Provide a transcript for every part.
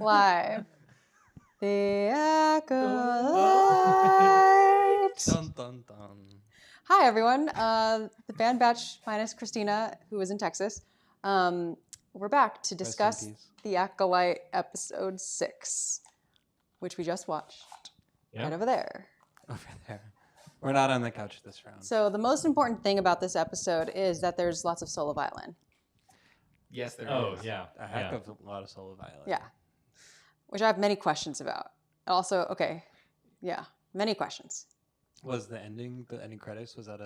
Live. The Acolyte. Dun, dun, dun. Hi, everyone. The band batch minus Christina, who is in Texas. We're back to discuss The Acolyte episode 6, which we just watched. Yep. Right over there. Over there. We're not on the couch this round. So the most important thing about this episode is that there's lots of solo violin. Yes, there is. Oh, yeah. A heck of a lot of solo violin. Yeah. Which I have many questions about. Also, many questions. Was the ending credits, was that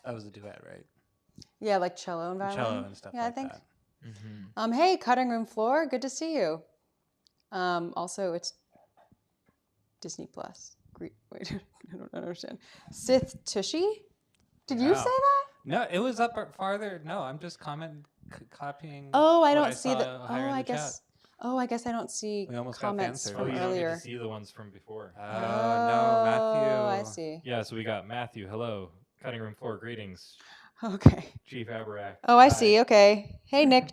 was a duet, right? Yeah, like cello and violin. Cello and stuff like that. Think. Mm-hmm. Hey, cutting room floor, good to see you. Also, it's Disney Plus. Wait, I don't understand. Xanthe Tushy? Did you say that? No, it was up farther. No, I'm just copying. Oh, I don't see the. I guess I don't see comments from earlier. You don't get to see the ones from before. No, Matthew. Oh, I see. Yeah, so we got Matthew. Hello. Cutting room floor. Greetings. Okay. Chief Abarak. Oh, I see. Okay. Hey, Nick.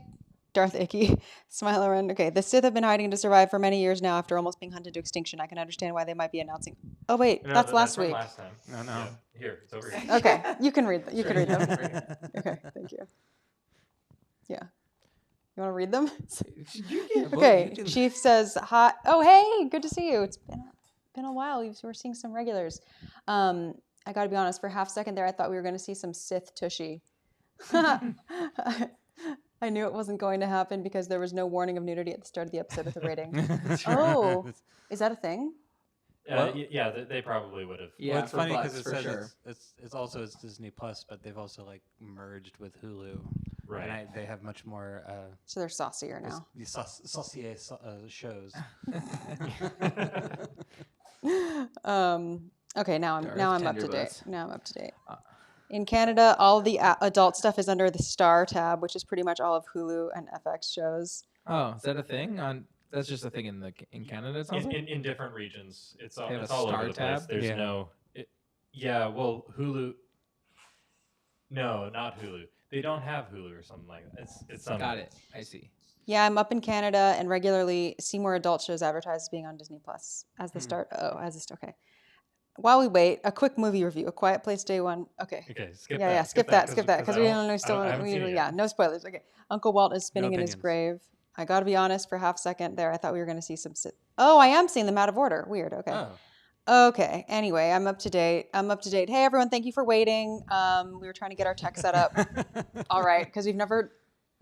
Darth Icky. Smile around. Okay. The Sith have been hiding to survive for many years now after almost being hunted to extinction. I can understand why they might be announcing. Oh, wait. No, that's last week. Last time. No. Yeah. Here, it's over here. Okay. You can read them. You can read them. Okay. Thank you. Yeah. You want to read them? Okay. Chief says, hi. Oh, hey. Good to see you. It's been a while. We're seeing some regulars. I got to be honest. For half a second there, I thought we were going to see some Sith Tushy. I knew it wasn't going to happen because there was no warning of nudity at the start of the episode with the rating. Oh, is that a thing? Yeah, they probably would have. Yeah, well, it's funny because it says it's also Disney Plus, but they've also like merged with Hulu, right? And they have much more. So they're saucier now. The saucier shows. Okay, now I'm up to date. Now I'm up to date. In Canada, all the adult stuff is under the Star tab, which is pretty much all of Hulu and FX shows. Oh, is that a thing? That's just a thing in Canada. It sounds in different regions. It's all Star over the tab? place. There's well, Hulu. No, not Hulu. They don't have Hulu or something like that. It's something. Got it. I see. Yeah, I'm up in Canada and regularly see more adult shows advertised as being on Disney Plus as the start. Oh, okay. While we wait, a quick movie review. A Quiet Place Day One. Okay. Skip that. Because we don't know no spoilers. Okay. Uncle Walt is spinning in his grave. I got to be honest, for half a second there, I thought we were going to see some. Oh, I am seeing them out of order. Weird. Okay. Oh. Okay. Anyway, I'm up to date. Hey, everyone. Thank you for waiting. We were trying to get our tech set up. All right. Because we've never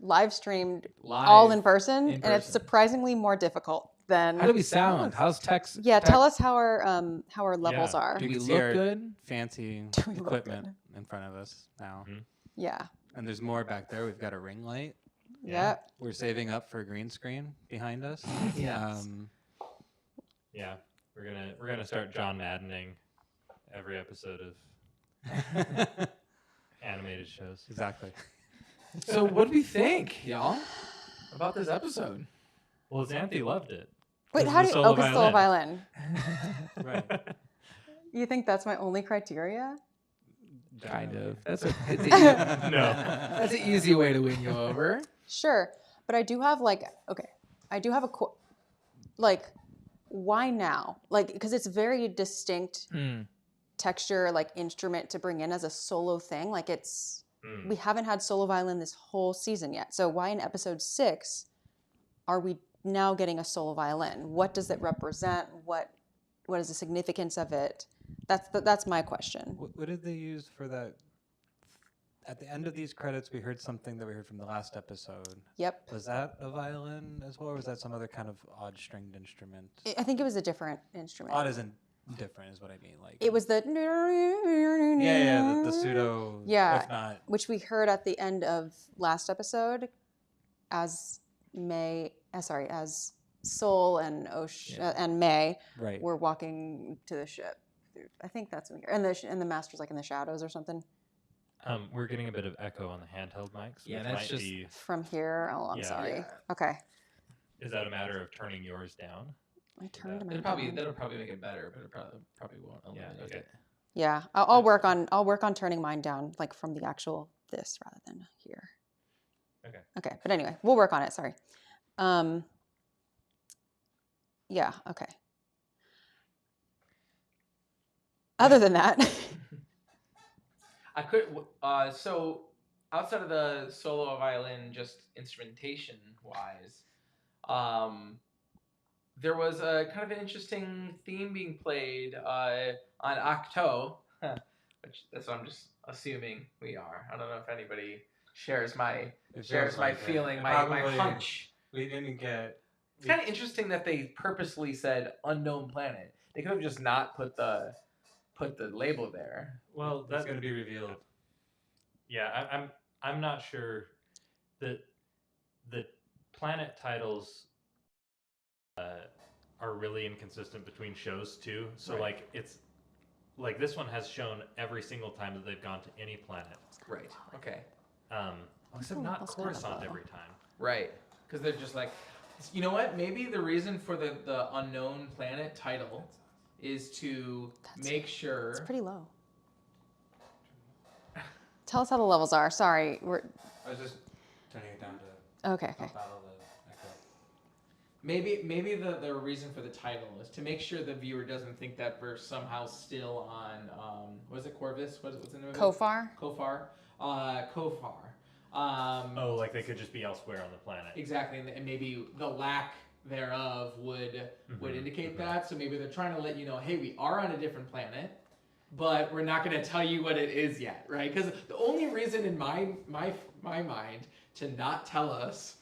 live streamed all in person, and it's surprisingly more difficult than. How do we sound? How's text? Yeah, tell us how our levels are. Do we look good? Fancy equipment in front of us now. Mm-hmm. Yeah. And there's more back there. We've got a ring light. Yeah. We're saving up for a green screen behind us. Yes. We're gonna start John Maddening every episode of animated shows. Exactly. So what do we think, y'all, about this episode? Well, Xanthe loved it. Wait, how do you? Oh, because solo violin. Right. You think that's my only criteria? Kind of. That's an easy way to win you over. Sure, but I do have why now? Because it's very distinct texture, instrument to bring in as a solo thing. We haven't had solo violin this whole season yet. So why in episode 6 are we now getting a solo violin? What does it represent? What is the significance of it? That's my question. What did they use for that? At the end of these credits, we heard something that we heard from the last episode. Yep. Was that a violin as well, or was that some other kind of odd stringed instrument? I think it was a different instrument. Odd isn't different, is what I mean. It was the the pseudo. Yeah, if not, which we heard at the end of last episode, as Sol and and May were walking to the ship. I think that's when and the master's in the shadows or something. We're getting a bit of echo on the handheld mics. Yeah, that's just from here. Oh, I'm sorry. Yeah. Okay. Is that a matter of turning yours down? I turned mine down. That'll probably make it better, but it probably won't eliminate it. Yeah, I'll work on turning mine down from the actual this rather than here. Okay. But anyway, we'll work on it. Sorry. Yeah. Okay. Other than that, I could. So outside of the solo violin, just instrumentation wise, there was a kind of an interesting theme being played on Octo, which that's what I'm just assuming we are. I don't know if anybody shares my feeling, my hunch. We didn't get. It's kind of interesting that they purposely said unknown planet. They could have just not put the label there. Well, That's going to be revealed. Yeah, I'm not sure that the planet titles are really inconsistent between shows too. So like it's like this one has shown every single time that they've gone to any planet. Right. Okay. Except not Coruscant every time. Right. Because they're just like, you know what? Maybe the reason for the unknown planet title is to make sure. It's pretty low. Tell us how the levels are. Sorry, I was just turning it down to. Okay. Maybe the reason for the title is to make sure the viewer doesn't think that we're somehow still on was it Corvus? What's the name of it? Kofar. Kofar. Like they could just be elsewhere on the planet. Exactly, and maybe the lack thereof would indicate that. So maybe they're trying to let you know, hey, we are on a different planet, but we're not going to tell you what it is yet, right? Because the only reason in my mind to not tell us,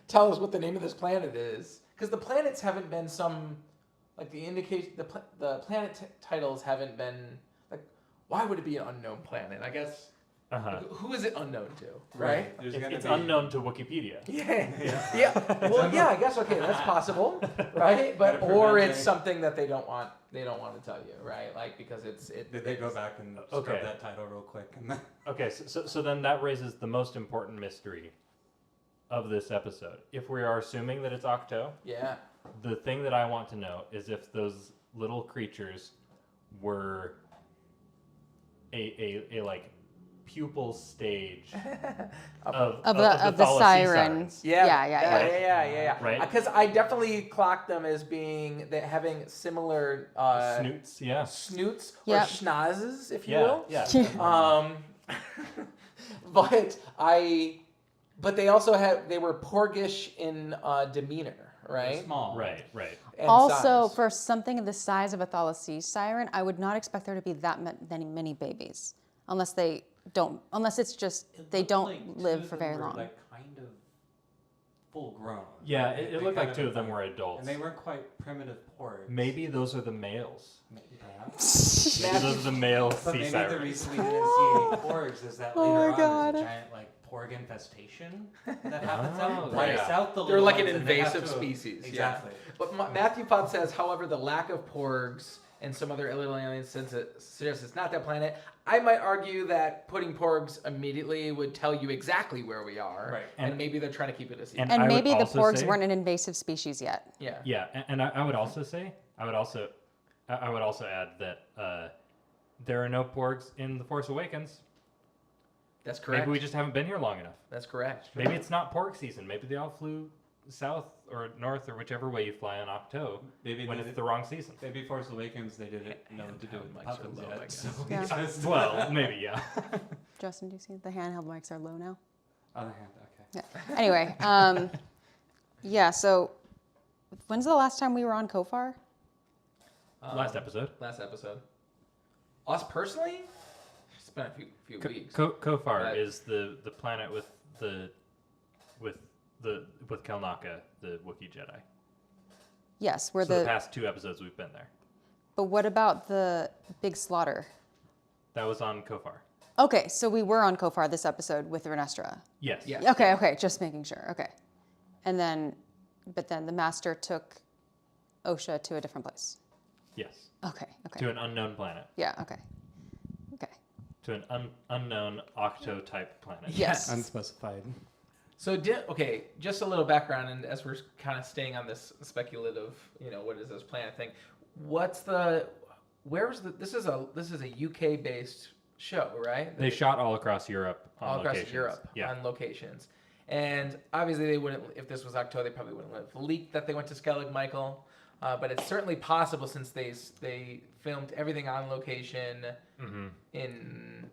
tell us what the name of this planet is, because the planets haven't been the planet titles haven't been like, why would it be an unknown planet? I guess. Who is it unknown to, right? It's unknown to Wikipedia. Yeah. Well, yeah, I guess that's possible, right? But or it's something that they don't want to tell you, right? Like because Did they go back and scrub that title real quick? Okay, so then that raises the most important mystery of this episode. If we are assuming that it's Octo, the thing that I want to know is if those little creatures were a like pupil stage of the siren. Yeah. Right. Because I definitely clocked them as having similar snoots, or schnozzes, if you will. Yeah. But they also they were porgish in demeanor, right? They're small. Right. And Also, size. for something the size of a Thalassian siren, I would not expect there to be that many babies, unless it's just they don't live for very long. Like kind of full grown. Yeah, it looked like two of them were adults. And they weren't quite primitive porgs. Maybe those are the males. Perhaps. Maybe those are the male But sea maybe sirens. the reason we didn't see any porgs is that Oh later my God. on there's a giant porg infestation that happens out. Oh, Wipes yeah. out the They're little like an ones and they have invasive to- species. Exactly. Yeah. But Matthew Pod says, however, the lack of porgs and some other little aliens suggests it's not that planet. I might argue that putting porgs immediately would tell you exactly where we are. Right. And maybe they're trying to keep it a secret. And I would maybe the also porgs say- weren't an invasive species yet. Yeah. Yeah, and I would also say, I would also add that there are no porgs in The Force Awakens. That's correct. Maybe we just haven't been here long enough. That's correct. Maybe it's not porg season. Maybe they all flew south or north or whichever way you fly on Octo when it's the wrong season. Maybe Force Awakens they didn't know what to do with the Mics are puffins low, I yet. guess. So Well, maybe, yeah. Justin, do you see the handheld mics are low now? Other hand, okay. Yeah. Anyway, so when's the last time we were on Kofar? Last episode. Us personally? It's been a few weeks. Kofar is the planet with Kelnaka, the Wookiee Jedi. Yes, So the past 2 episodes we've been there. But what about the big slaughter? That was on Kofar. Okay, so we were on Kofar this episode with Renestra. Yes. Yeah. Okay, just making sure. Okay. But then the master took Osha to a different place. Yes. Okay. To an unknown planet. Yeah, okay. To an unknown Octo-type planet. Yes. Unspecified. So, just a little background, and as we're kind of staying on this speculative, what is this planet thing? This is a UK based show, right? They shot all across Europe on all across locations. Europe Yeah. on locations. And obviously they wouldn't, if this was Octo, they probably wouldn't have leaked that they went to Skellig Michael. But it's certainly possible since they filmed everything on location in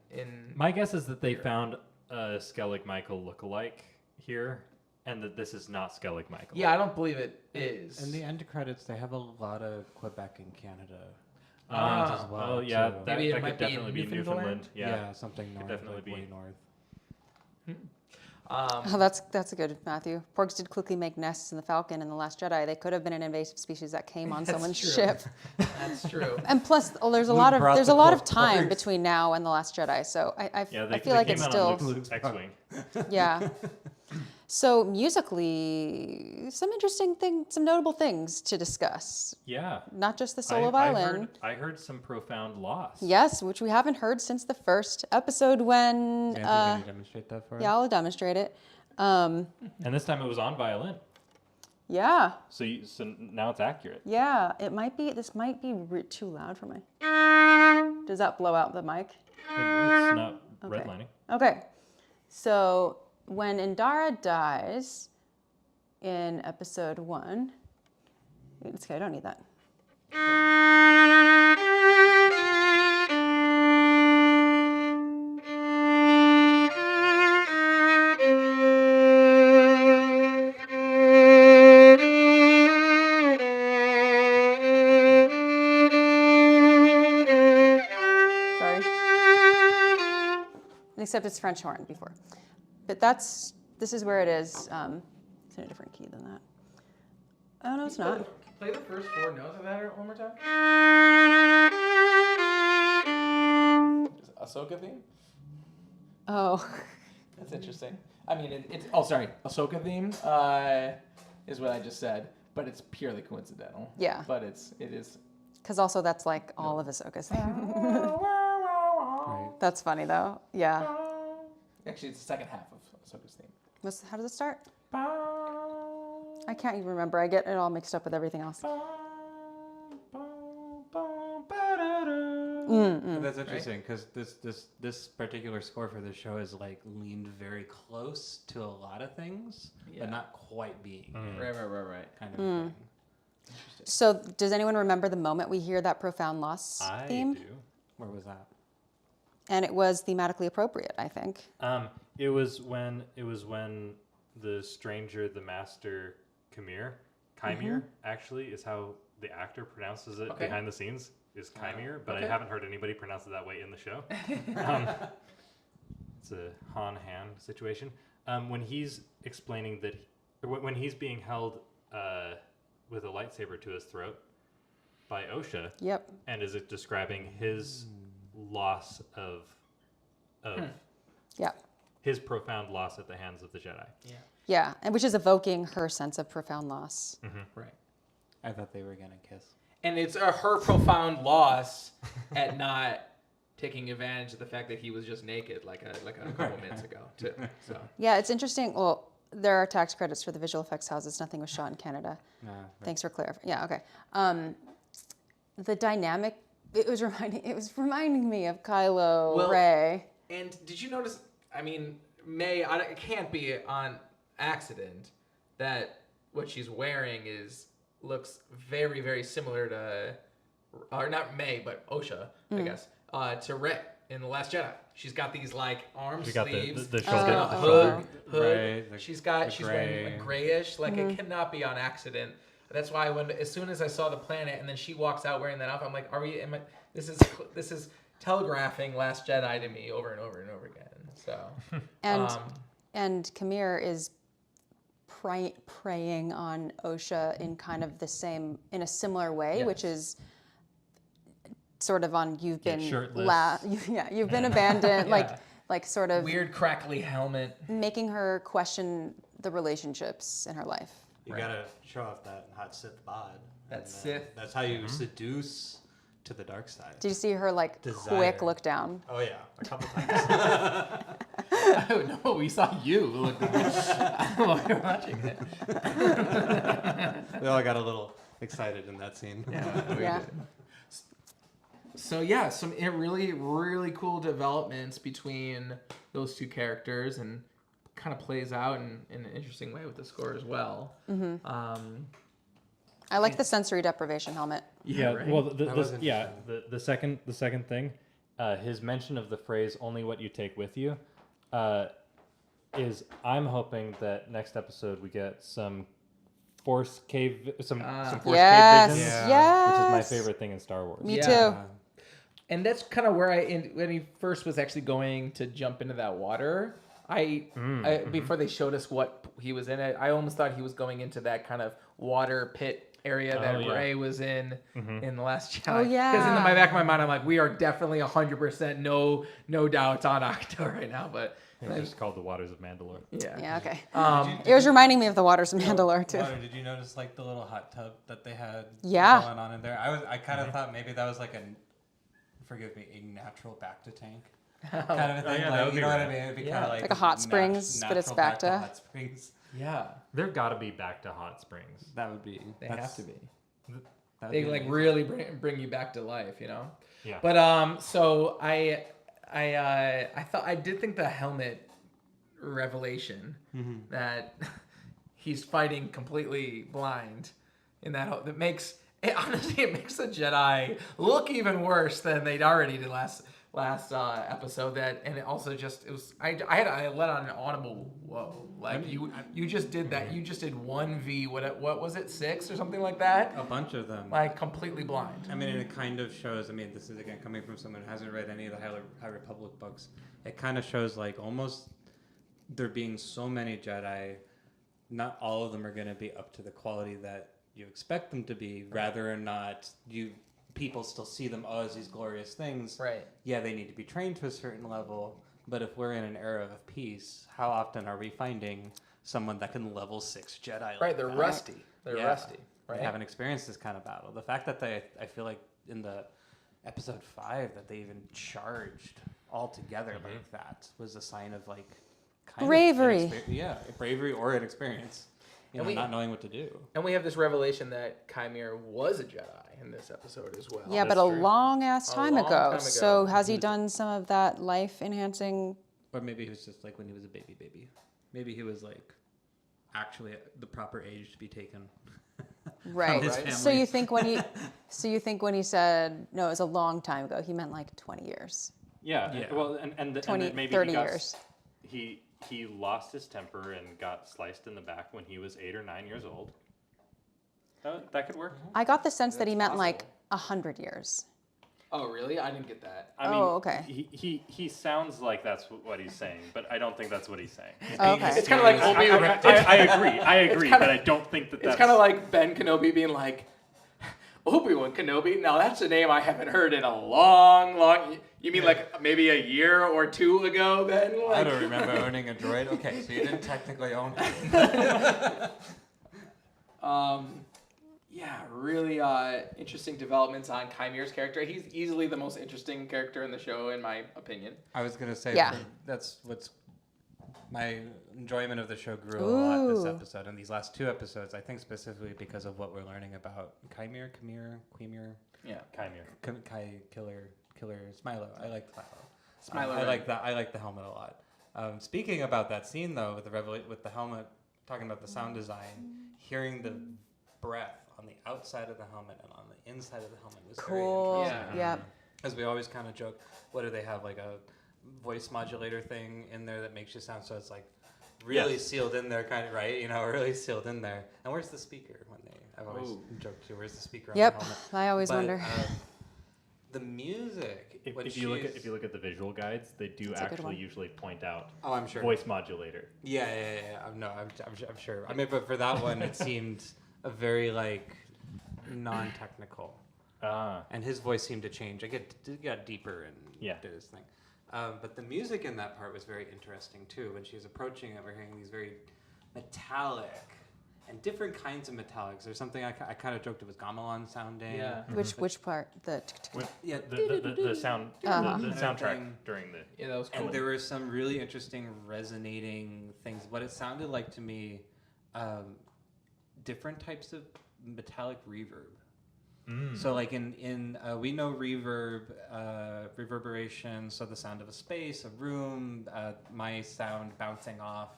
My guess is that they found a Skellig Michael lookalike here, and that this is not Skellig Michael. Yeah, I don't believe it is. In the end credits, they have a lot of Quebec and Canada as well. Oh yeah, too. Maybe it that might could be in definitely be Newfoundland? Newfoundland. Yeah, something north, definitely like be. way north. Oh, that's a good, Matthew. Porgs did quickly make nests in the Falcon in The Last Jedi. They could have been an invasive species that came on someone's ship. That's true. And plus, there's a Luke lot of brought the time porgs. between now and The Last Jedi. So I they feel like came it's out still on Luke's X-wing. yeah. So musically, some notable things to discuss. Yeah. Not just the solo violin. I heard some profound loss. Yes, which we haven't heard since the first episode when. Xanthe, can you demonstrate that for us? Yeah, I'll demonstrate it. And this time it was on violin. Yeah. So now it's accurate. Yeah, this might be too loud for my. Does that blow out the mic? It's not Okay. redlining. Okay. So when Indara dies in episode 1, it's okay, I don't need that. Except it's French horn before. But this is where it is. It's in a different key than that. Oh, no, it's not. Play the first 4 notes of that one more time. Ahsoka theme? Oh. That's interesting. I mean, it's sorry, Ahsoka theme is what I just said, but it's purely coincidental. Yeah. But it is. Because also that's like all of Ahsoka's theme. Right. That's funny though. Yeah. Actually, it's the second half of Ahsoka's theme. How does it start? I can't even remember. I get it all mixed up with everything else. But that's interesting because this particular score for the show is like leaned very close to a lot of things, but not quite being Right. kind of thing. So does anyone remember the moment we hear that profound loss theme? I do. Where was that? And it was thematically appropriate, I think. It was when the stranger, the master, Chimere actually is how the actor pronounces it behind the scenes is Chimere, but I haven't heard anybody pronounce it that way in the show. It's a Han situation. When he's explaining that, when he's being held with a lightsaber to his throat by Osha, and is it describing his loss of his profound loss at the hands of the Jedi. Yeah, and which is evoking her sense of profound loss. Right. I thought they were gonna kiss. And it's her profound loss at not taking advantage of the fact that he was just naked like a couple minutes ago too. So Yeah, it's interesting. Well, there are tax credits for the visual effects houses. Nothing was shot in Canada. Right. Thanks for clarifying. Yeah, okay. The dynamic, it was reminding me of Kylo Ray. And did you notice? I mean, it can't be on accident that what she's wearing looks very, very similar to, or not May, but Osha, I guess, to Rey in The Last Jedi. She's got these like arm sleeves. The She's got a hood. Right, She's wearing a grayish. Like it cannot be on accident. That's why as soon as I saw the planet and then she walks out wearing that outfit, I'm like, this is telegraphing Last Jedi to me over and over and over again. So and Chimere is preying on Osha in kind of in a similar way, which is sort of on you've been you've been abandoned, like sort of weird crackly helmet, making her question the relationships in her life. You gotta show off that hot Sith bod. Sith. That's how you seduce to the dark side. Did you see her quick look down? Oh yeah, a couple times. No, we saw you look while we were watching it. We all got a little excited in that scene. Yeah. So some really, really cool developments between those two characters, and kind of plays out in an interesting way with the score as well. I like the sensory deprivation helmet. Yeah, right? well, the second thing, his mention of the phrase "only what you take with you," is I'm hoping that next episode we get some force cave visions, which is my favorite thing in Star Wars. Me too. And that's kind of where when he first was actually going to jump into that water, before they showed us what he was in it, I almost thought he was going into that kind of water pit area that Rey was in the Last Jedi. Oh, yeah. Because in my back of my mind, I'm like, we are definitely 100% no doubt on Octo right now. But it's just called the Waters of Mandalore. Yeah. Okay. It was reminding me of the Waters of Mandalore too. Water, did you notice like the little hot tub that they had going on in there? I kind of thought maybe that was like a natural back to tank kind of a thing. You know what I mean? It'd be kind of like a hot springs, but it's back to hot springs. Yeah, they've got to be back to hot springs. That would be. They have to be. They like really bring you back to life, you know. Yeah. But so I did think the helmet revelation that he's fighting completely blind in that makes it makes the Jedi look even worse than they'd already did last episode. And it also I let out an audible whoa, like you just did that. You just did 1v what was it, 6 or something like that? A bunch of them, like completely blind. I mean, it kind of shows. I mean, this is again coming from someone who hasn't read any of the High Republic books. It kind of shows like almost there being so many Jedi, not all of them are going to be up to the quality that you expect them to be. Rather or not, people still see them as these glorious things. Right. Yeah, they need to be trained to a certain level. But if we're in an era of peace, how often are we finding someone that can level 6 Jedi? Right, like they're that? rusty. They're rusty. Right. They haven't experienced this kind of battle. The fact that I feel like in the episode 5 that they even charged all together like that was a sign of like kind bravery. Of bravery or inexperience. Not knowing what to do. And we have this revelation that Chimere was a Jedi in this episode as well. Yeah, but a long time ago. So has he done some of that life enhancing? Or maybe he was just like when he was a baby. Maybe he was like actually at the proper age to be taken. Right. So you think when he said no, it was a long time ago, he meant like 20 years. Yeah. Well, and 20, maybe 30 years. He lost his temper and got sliced in the back when he was 8 or 9 years old. That could work. I got the sense that he meant like 100 years. Oh, really? I didn't get that. I mean, okay. He sounds like that's what he's saying, but I don't think that's what he's saying. Okay. It's kind of like I agree, but I don't think that's... It's kind of like Ben Kenobi being like, Obi-Wan Kenobi? Now that's a name I haven't heard in a long... You mean like maybe a year or 2 ago, Ben? Like... I don't remember owning a droid. Okay, so you didn't technically own it. Yeah, really interesting developments on Chimere's character. He's easily the most interesting character in the show, in my opinion. I was going to say that's what's... My enjoyment of the show grew a lot this episode, and these last 2 episodes, I think specifically because of what we're learning about Chimere. Yeah, Chimere. Killer, Smilo. I like Smilo. Smilo. I like the helmet a lot. Speaking about that scene though, with the helmet, talking about the sound design, hearing the breath on the outside of the helmet and on the inside of the helmet was cool. Very interesting. Yeah. As we always kind of joke, what do they have, like a voice modulator thing in there that makes you sound so it's like really sealed in there, kind of, right? Really sealed in there. And where's the speaker I've always joked to, where's the speaker on the helmet? I always wonder. The music. If you look at the visual guides, they do actually usually point out. Oh, I'm sure. Voice modulator. Yeah. No, I'm sure. I mean, but for that one, it seemed a very like non-technical. And his voice seemed to change. It got deeper and did his thing. But the music in that part was very interesting too. When she's approaching it, we're hearing these very metallic and different kinds of metallics. There's something I kind of joked it was gamelan sounding. Yeah. Which part? The sound, the soundtrack during the... that was cool. And there were some really interesting resonating things. What it sounded like to me, different types of metallic reverb. So like in we know reverb, reverberation, so the sound of a space, a room, my sound bouncing off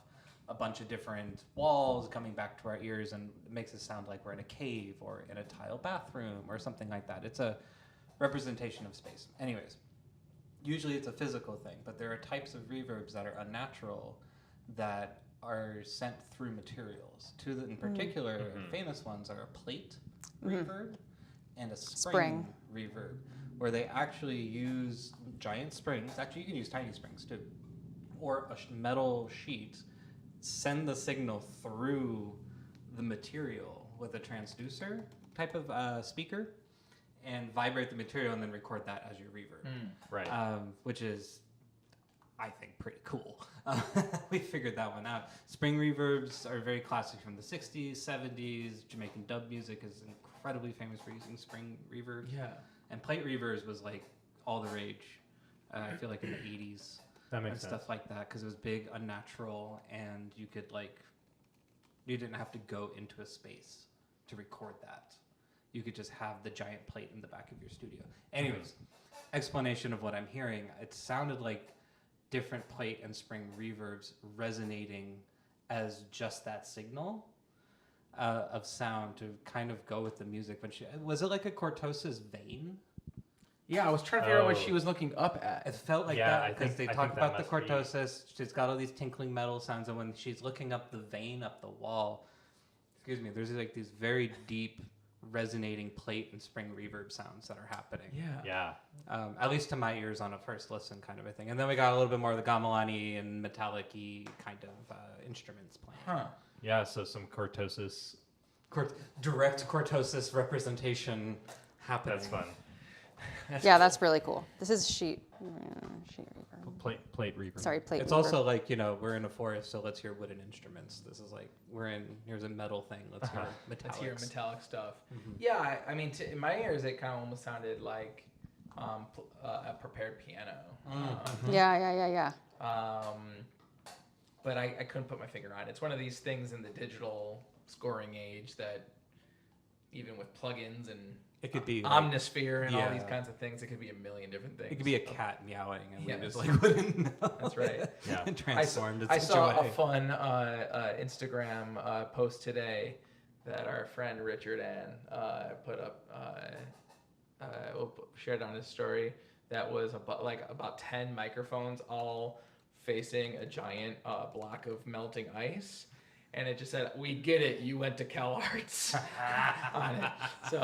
a bunch of different walls coming back to our ears, and it makes it sound like we're in a cave or in a tile bathroom or something like that. It's a representation of space. Anyways, usually it's a physical thing, but there are types of reverbs that are unnatural that are sent through materials. Two that in particular, famous ones are a plate reverb and a spring reverb, where they actually use giant springs. Actually, you can use tiny springs too, or a metal sheet, send the signal through the material with a transducer type of speaker, and vibrate the material, and then record that as your reverb. Right. Which is, I think, pretty cool. We figured that one out. Spring reverbs are very classic from the 60s, 70s. Jamaican dub music is incredibly famous for using spring reverbs. Yeah. And plate reverbs was like all the rage, I feel like in the 80s. That makes and sense. Stuff like that, because it was big, unnatural, and you didn't have to go into a space to record that. You could just have the giant plate in the back of your studio. Anyways, explanation of what I'm hearing, it sounded like different plate and spring reverbs resonating as just that signal of sound to kind of go with the music. Was it like a cortosis vein? Yeah, I was trying to figure out what she was looking up at. It felt like that because they talk about the cortosis. She's got all these tinkling metal sounds, and when she's looking up the vein up the wall, there's like these very deep resonating plate and spring reverb sounds that are happening. Yeah. At least to my ears on a first listen kind of a thing. And then we got a little bit more of the gamelan-y and metallic-y kind of instruments playing. Huh. Yeah, so some cortosis. Direct cortosis representation happening. That's fun. That's really cool. This is sheet reverb. Plate reverb. Sorry, plate It's reverb. also like, we're in a forest, so let's hear wooden instruments. This is like, here's a metal thing. Let's hear metallics. Let's hear metallic stuff. Yeah, I mean, in my ears, it kind of almost sounded like a prepared piano. Yeah. But I couldn't put my finger on it. It's one of these things in the digital scoring age that even with plugins and it could be Omnisphere and all these kinds of things, it could be a million different things. It could be a cat meowing and we just Yes. like wouldn't know. That's right. Yeah. Transformed. I saw a fun Instagram post today that our friend Richard Ann put up, shared on his story. That was about 10 microphones all facing a giant block of melting ice. And it just said, "We get it. You went to Cal Arts," on it. So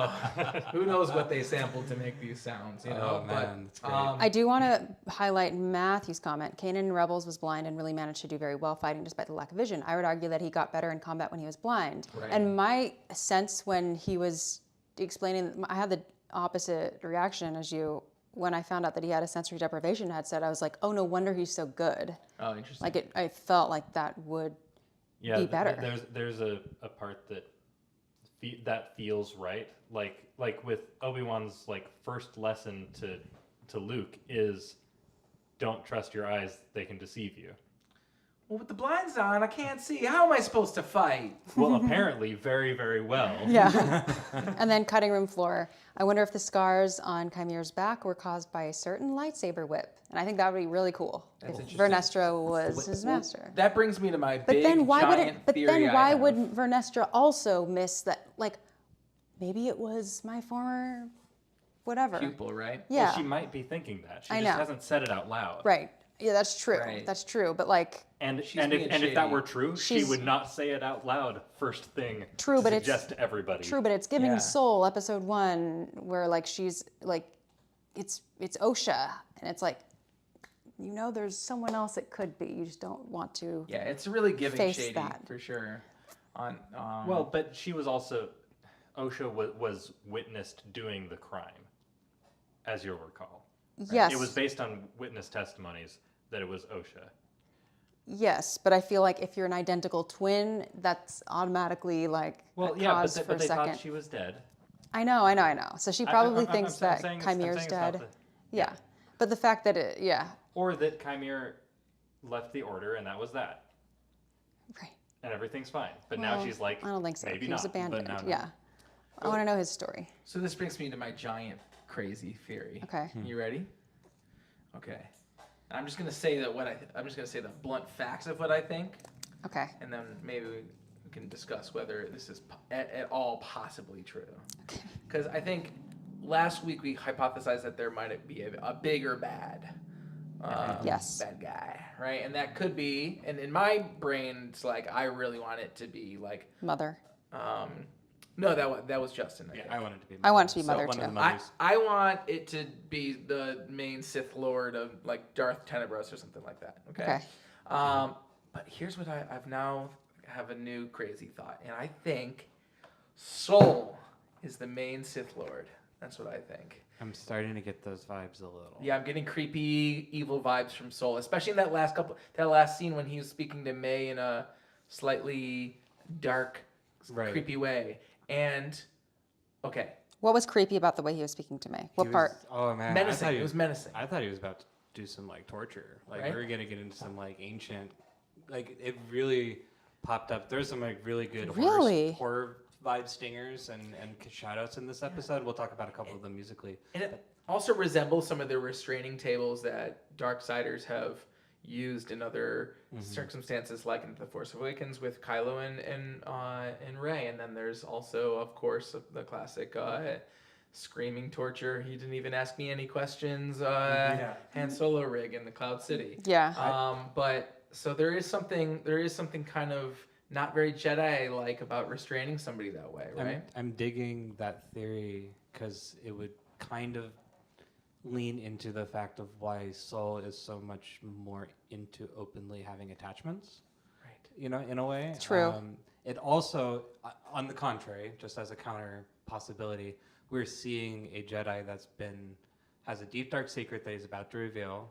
who knows what they sampled to make these sounds? Oh man, that's great. I do want to highlight Matthew's comment. Kanan in Rebels was blind and really managed to do very well fighting despite the lack of vision. I would argue that he got better in combat when he was blind. Right. And my sense when he was explaining, I had the opposite reaction as you. When I found out that he had a sensory deprivation headset, I was like, oh, no wonder he's so good. Oh, interesting. Like I felt like that would be better. There's a part that feels right. Like with Obi-Wan's first lesson to Luke is don't trust your eyes, they can deceive you. Well, with the blinds on, I can't see. How am I supposed to fight? Well, apparently very, very well. Yeah. And then cutting room floor. I wonder if the scars on Chimere's back were caused by a certain lightsaber whip. And I think that would be really cool That's if interesting. Vernestra was his master. That brings me to my But then why theory would Vernestra also miss that? Like, maybe it was my former whatever. pupil, right? Yeah. Well, she might be thinking that. She I just know. hasn't said it out loud. Right. Yeah, that's true. Right. That's true. But like, And She's if being that shady. were true, she She's- would not say it out loud first thing. True, to but it's- suggest to everybody. true, but it's Giving Yeah. Soul, episode 1, where like she's like, it's OSHA, and it's like, there's someone else it could be. You just don't want to. Yeah, it's really giving Face shady that. for sure. Well, but she was also OSHA was witnessed doing the crime, as you'll recall. Yes. It was based on witness testimonies that it was OSHA. Yes, but I feel like if you're an identical twin, that's automatically like Well, a yeah, cause but for a they second. thought she was dead. I know. So she probably I'm thinks that saying Chimere's it's not dead. Yeah. But the fact that Or that Chimere left the order and that was that. Right. And everything's fine. But now Well, she's like, I don't think so. maybe He was not. abandoned. but now no. Yeah. I want to know his story. So this brings me to my giant crazy theory. Okay. You ready? Okay. I'm just gonna say that I'm just gonna say the blunt facts of what I think. Okay. And then maybe we can discuss whether this is at all possibly true. Because I think last week we hypothesized that there might be a bigger bad. Bad guy, right? And that could be, and in my brain, it's like I really want it to be like Mother. No, that was Justin. I want it to be Mother. I want it to be Mother too. I want it to be the main Sith Lord of like Darth Tenebros or something like that. Okay. But here's what I've now have a new crazy thought, and I think Sol is the main Sith Lord. That's what I think. I'm starting to get those vibes a little. Yeah, I'm getting creepy, evil vibes from Sol, especially in that last scene when he was speaking to May in a slightly dark, creepy way. And okay, what was creepy about the way he was speaking to May? What part? Oh man, menacing. It was menacing. I thought he was about to do some like torture. Like we were gonna get into some like ancient. Like it really popped up. There's some like really good horror vibe stingers and shout-outs in this episode. We'll talk about a couple of them musically. And it also resembles some of the restraining tables that Darksiders have used in other circumstances, like in The Force Awakens with Kylo and Rey. And then there's also, of course, the classic screaming torture. He didn't even ask me any questions. Han Solo rig in the Cloud City. Yeah. But so there is something kind of not very Jedi-like about restraining somebody that way, right? I'm digging that theory because it would kind of lean into the fact of why Sol is so much more into openly having attachments. Right. You know, in a way. True. It also, on the contrary, just as a counter possibility, we're seeing a Jedi has a deep dark secret that he's about to reveal.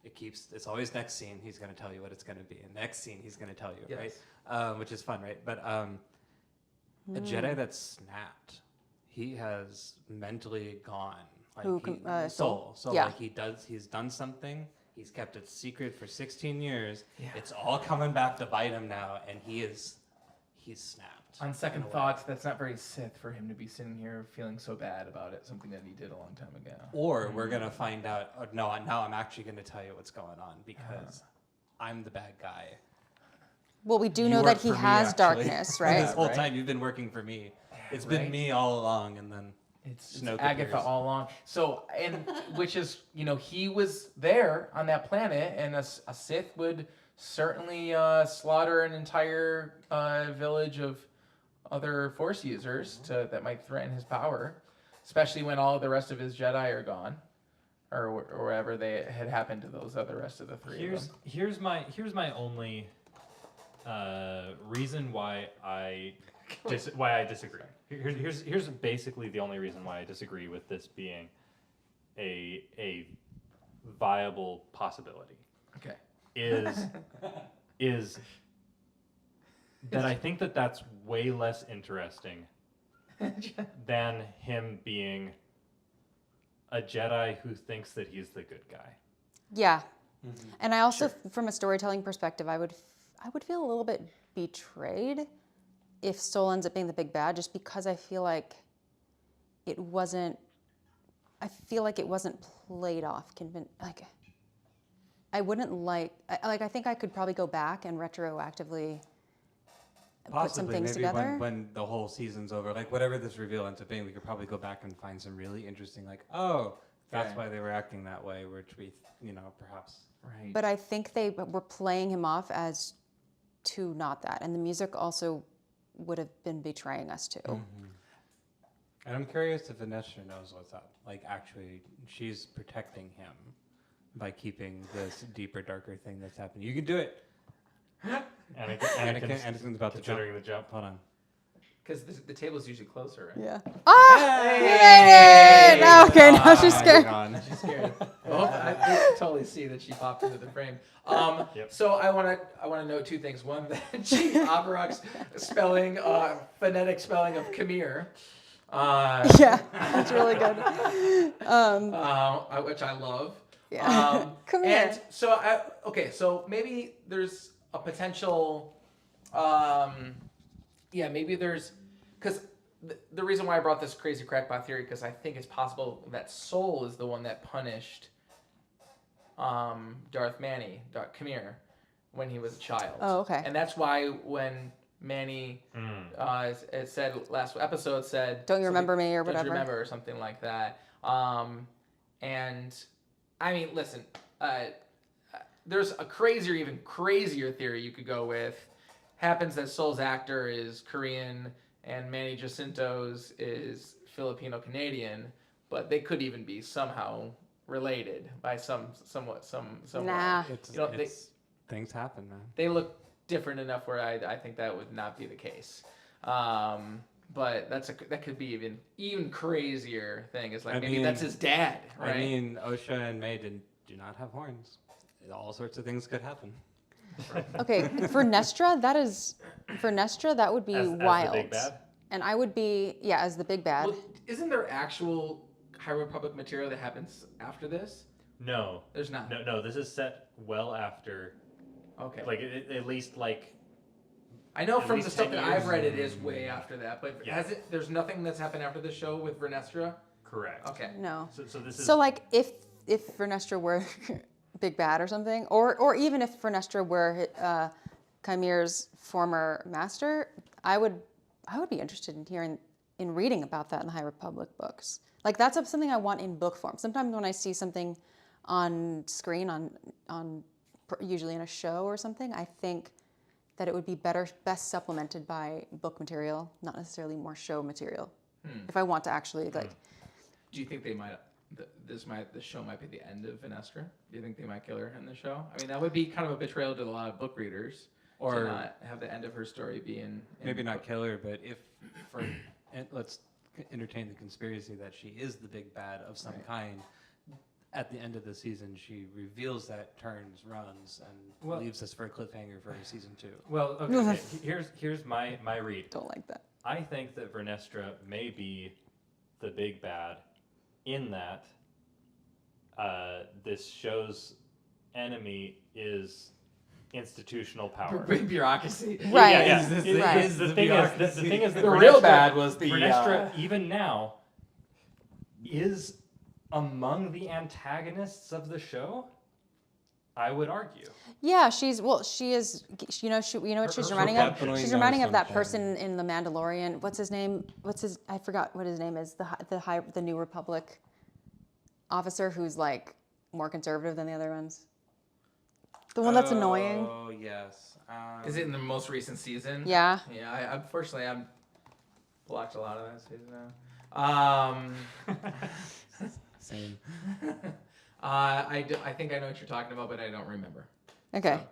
It's always next scene, he's going to tell you what it's going to be. And next scene, he's going to tell you, right? Which is fun, right? But a Jedi that's snapped, he has mentally gone. Like Sol. So like he's done something. He's kept it secret for 16 years. Yeah. It's all coming back to bite him now, and he's snapped. On second thoughts, that's not very Sith for him to be sitting here feeling so bad about it, something that he did a long time ago. Or we're going to find out, now I'm actually going to tell you what's going on because I'm the bad guy. Well, we do know that he has darkness, right? This whole time you've been working for me. It's been me all along, and then it's Agatha all along. So, and which is, he was there on that planet, and a Sith would certainly slaughter an entire village of other Force users that might threaten his power, especially when all the rest of his Jedi are gone, or wherever they had happened to those other rest of the three of them. Here's my only reason why I disagree. Here's basically the only reason why I disagree with this being a viable possibility. Okay. Is that I think that's way less interesting than him being a Jedi who thinks that he's the good guy. Yeah. Mm-hmm. And I also, from a storytelling perspective, I would feel a little bit betrayed if Sol ends up being the big bad, just because I feel like it wasn't played off. I think I could probably go back and retroactively put some things together. When the whole season's over, like whatever this reveal ends up being, we could probably go back and find some really interesting, that's why they were acting that way, which we, perhaps. Right. But I think they were playing him off as to not that, and the music also would have been betraying us too. Mm-hmm. And I'm curious if Vanessa knows what's up. Like, actually, she's protecting him by keeping this deeper, darker thing that's happening. You can do it. Anakin's about to jump. The jump. Hold on. Because the table's usually closer, right? Yeah. You made it! Okay, now she's scared. She's scared. I totally see that she popped into the frame. So I want to note two things. One, that Chief Avarok's phonetic spelling of Khmer. Yeah, that's really good. Which I love. Yeah. Come here. And so, so maybe there's a potential. Maybe there's, because the reason why I brought this crazy crackpot theory, because I think it's possible that Sol is the one that punished Khmer, when he was a child. Oh, okay. And that's why when Manny it said last episode said, "Don't you remember me?" or whatever. Don't you remember or something like that. And I mean, listen, there's a even crazier theory you could go with. Happens that Soul's actor is Korean and Manny Jacinto's is Filipino-Canadian, but they could even be somehow related by somewhat. Nah. Things happen, man. They look different enough where I think that would not be the case. But that could be even crazier thing. It's like maybe that's his dad, right? I mean, Osha and May do not have horns. All sorts of things could happen. Okay, for Nestra, that would be wild. As the big bad? And I would be, as the big bad. Well, isn't there actual High Republic material that happens after this? No. There's not. No, this is set well after. Okay. Like, at least, like... I know from the stuff that I've read it is way after that, but there's nothing that's happened after the show with Vernestra? Correct. Okay. No. So this is... So, like, if Vernestra were big bad or something, or even if Vernestra were Chimere's former master, I would be interested in reading about that in the High Republic books. Like, that's something I want in book form. Sometimes when I see something on screen, on usually in a show or something, I think that it would be best supplemented by book material, not necessarily more show material. If I want to actually like. Do you think they might? The show might be the end of Venestra? Do you think they might kill her in the show? I mean, that would be kind of a betrayal to a lot of book readers. Or to not have the end of her story be in maybe not kill her, but let's entertain the conspiracy that she is the big bad of some kind. At the end of the season, she reveals that, runs, and leaves us for a cliffhanger for season 2. Well, okay. Here's my read. Don't like that. I think that Vernestra may be the big bad in that this show's enemy is institutional power. Bureaucracy. Right. Yeah. The thing is that the real bad was the Vernestra even now is among the antagonists of the show, I would argue. Yeah, she is. You know what she's reminding of? She's reminding of that person in The Mandalorian. What's his name? I forgot what his name is. The New Republic officer who's like more conservative than the other ones. The one that's annoying. Oh yes. Is it in the most recent season? Yeah. Yeah. Unfortunately, I've blocked a lot of that season now. Same. I think I know what you're talking about, but I don't remember. Okay. So.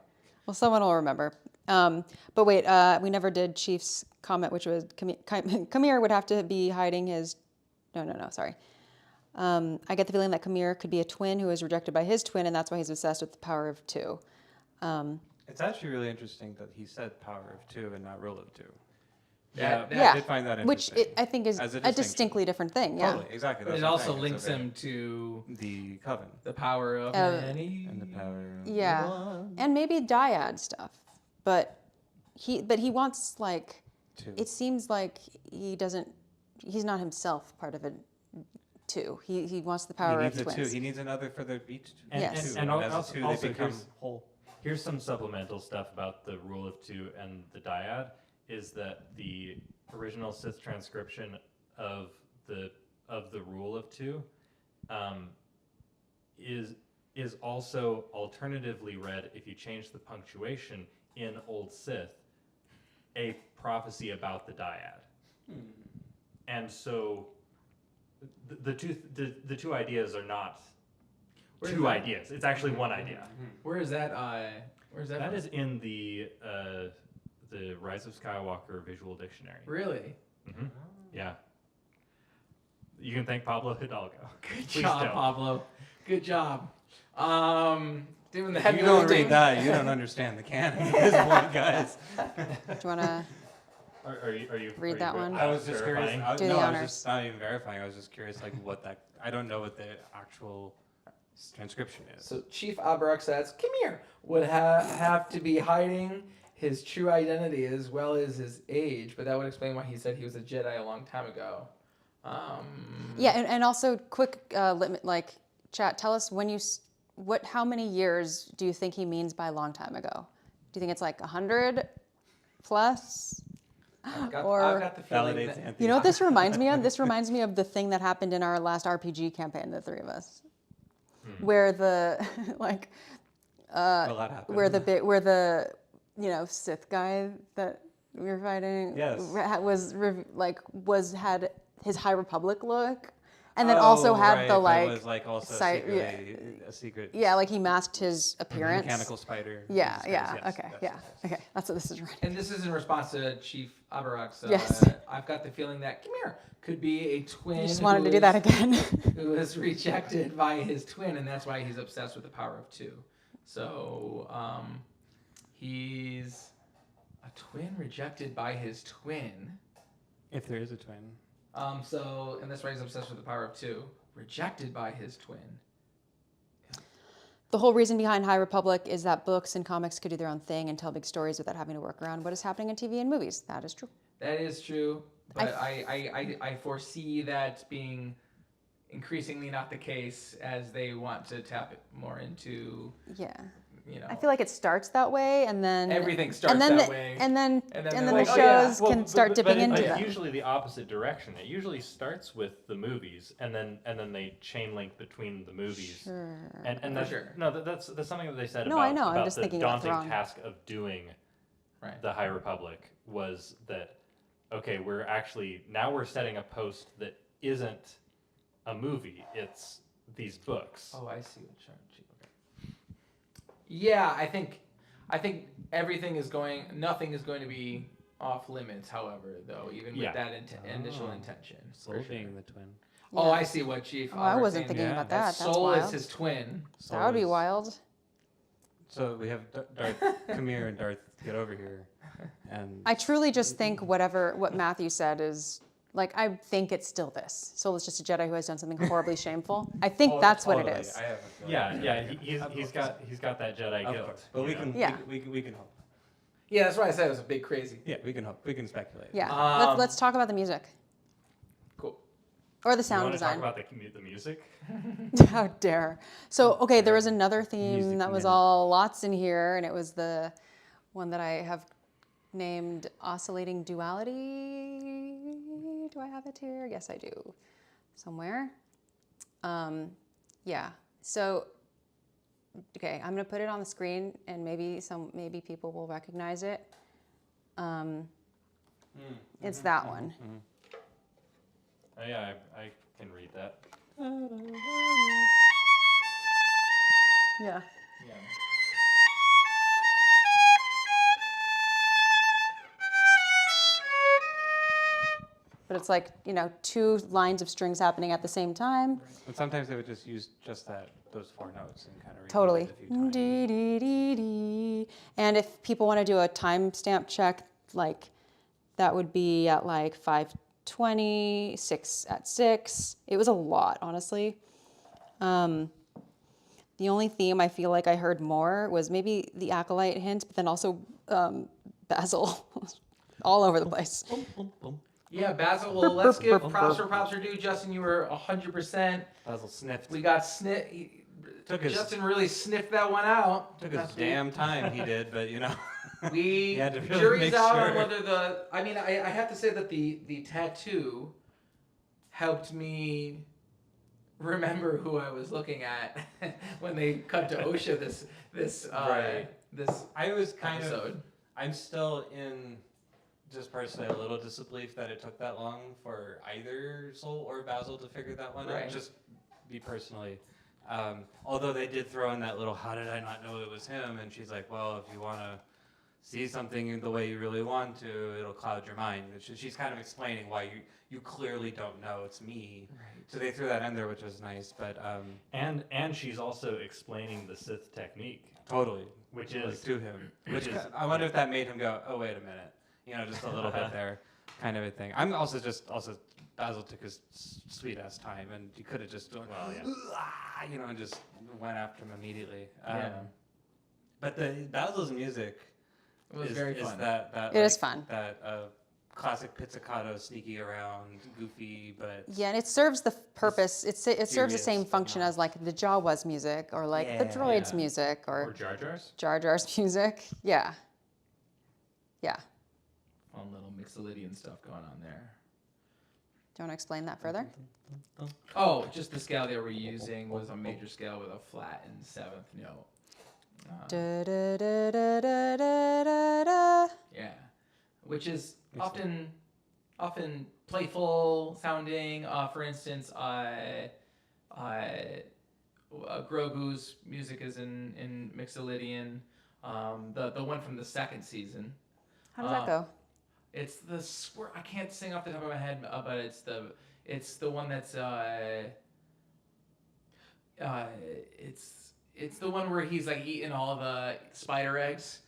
Well, someone will remember. But wait, we never did Chief's comment, which was Chimere would have to be hiding his... No, sorry. I get the feeling that Chimere could be a twin who was rejected by his twin, and that's why he's obsessed with the power of 2. It's actually really interesting that he said power of 2 and not rule of 2. Yeah. I did find that interesting. Which I think is a distinctly different thing. Yeah. Totally, exactly. But it also links him to the coven, the power of many, and the power. Yeah, One. And maybe dyad stuff, but he wants like. 2. It seems like he's not himself part of it. 2. He wants the power of twins. He needs another for the each. Yes. And also, they become whole. Here's some supplemental stuff about the rule of 2 and the dyad. Is that the original Sith transcription of the rule of 2 is also alternatively read, if you change the punctuation in Old Sith, a prophecy about the dyad. And so the two ideas are not two ideas. It's actually one idea. Where is that? Where's that? That is in the Rise of Skywalker Visual Dictionary. Really? Mm-hmm. Yeah. You can thank Pablo Hidalgo. Good job, Pablo. Good job. Doing the heavy lifting. You don't read that. You don't understand the canon at this point, guys. Do you want to are you read that one? I was just curious. I was just not even verifying. I was just curious, like what that. I don't know what the actual transcription is. So Chief Abarak says, Chimere would have to be hiding his true identity as well as his age, but that would explain why he said he was a Jedi a long time ago. Yeah, and also quick chat. Tell us how many years do you think he means by long time ago? you think it's like 100 plus? I've got the feeling that, Xanthe. You know what this reminds me of? This reminds me of the thing that happened in our last RPG campaign, the three of us, where the like, a lot happened. where the Sith guy that we were fighting had his High Republic look. And then also had the like. That was like also a secret. Yeah, like he masked his appearance. Mechanical spider. Yeah. Yes, Okay. Okay. That's what this is. And this is in response to Chief Abarak's. Yes. I've got the feeling that Khmer could be a twin. You just wanted to do that again. Who was rejected by his twin, and that's why he's obsessed with the power of two. So, he's a twin rejected by his twin. If there is a twin. And that's why he's obsessed with the power of two. Rejected by his twin. The whole reason behind High Republic is that books and comics could do their own thing and tell big stories without having to work around what is happening in TV and movies. That is true. That is true. But I foresee that being increasingly not the case as they want to tap it more into. Yeah. I feel like it starts that way, and then everything starts that way, and then the shows can start dipping into that. Usually the opposite direction. It usually starts with the movies, and then they chain link between the movies. Sure. And that's sure. No, that's something that they said no, about, I know. about I'm just the thinking daunting wrong. task of doing the High Republic was that okay, we're setting a post that isn't a movie. It's these books. Oh, I see what you're. Yeah, I think everything is nothing is going to be off limits, however, though, even with that initial intention. Soul being the twin. Yeah. Oh, I see what Chief. I wasn't thinking about that. That's Soul wild. is his twin. That would be wild. So we have Darth Khmer and Darth get over here. And I truly just think what Matthew said is, like, I think it's still this. Soul is just a Jedi who has done something horribly shameful. I think that's what it is. He's got that Jedi guilt. But we can hope. Yeah, that's why I said it was a big crazy. Yeah, we can hope. We can speculate. Yeah, let's talk about the music. Cool. Or the sound design. design. Talk about the music? How dare. So, okay, there was another theme that was all lots in here, and it was the one that I have named Oscillating Duality. Do I have it here? Yes, I do. Somewhere. Yeah. So, okay, I'm going to put it on the screen, and maybe people will recognize it. It's that one. Oh, yeah, I can read that. Yeah. But it's like, two lines of strings happening at the same time. But sometimes they would just use just those four notes and kind of totally. It a few times. Dee, dee, dee, dee. And if people want to do a timestamp check, like that would be at like 5:20, 6 at 6. It was a lot, honestly. The only theme I feel like I heard more was maybe the Acolyte hint, but then also Basil, all over the place. Yeah, Basil. Well, let's give props where props are due. Justin, you were 100%. Basil sniffed. We got Justin really sniffed that one out. Took his damn time, he did, but we had to really jury's make out sure. on whether I have to say that the tattoo helped me remember who I was looking at when they cut to OSHA this I was kind episode. of I'm still in just personally a little disbelief that it took that long for either Soul or Basil to figure that one out. Just me personally. Although they did throw in that little, how did I not know it was him? And she's like, well, if you want to see something the way you really want to, it'll cloud your mind. She's kind of explaining why you clearly don't know it's me. Right. So they threw that in there, which was nice. But and she's also explaining the Sith technique. Totally. Which is to him. I wonder if that made him go, oh, wait a minute. Just a little bit there, kind of a thing. I'm also Basil took his sweet ass time, and you could have just done, and just went after him immediately. But Basil's music was very fun. It is fun. That classic pizzicato, sneaky around, goofy, but yeah, and it serves the purpose. It serves the same function as like the Jawas music, or like the droids music, or Jar Jar's. Jar Jar's music. Yeah. Yeah. Fun little Mixolydian stuff going on there. Do you want to explain that further? Oh, just the scale they were using was a major scale with a flat and 7th note. Da, da, da, da, da, da, da. Yeah, which is often playful sounding. For instance, Grogu's music is in Mixolydian. The one from the 2nd season. How does that go? It's the I can't sing off the top of my head, but it's the one that's it's the one where he's like eating all the spider eggs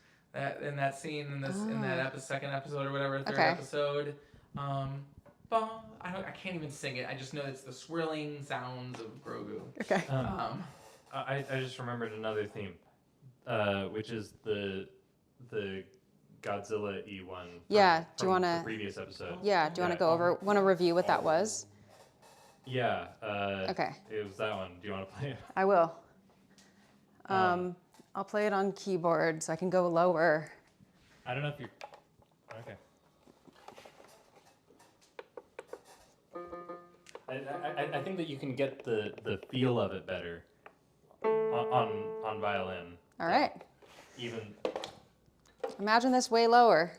in that scene in that 2nd episode or whatever, 3rd episode. I can't even sing it. I just know it's the swirling sounds of Grogu. Okay. I just remembered another theme, which is the Godzilla E1. Yeah. Do you want the to previous episode? Yeah. Do you want to go over? Want to review what that was? Yeah. Okay. It was that one. Do you want to play it? I will. I'll play it on keyboard so I can go lower. I don't know if you're. Okay. I think that you can get the feel of it better on violin. All right. Even. Imagine this way lower.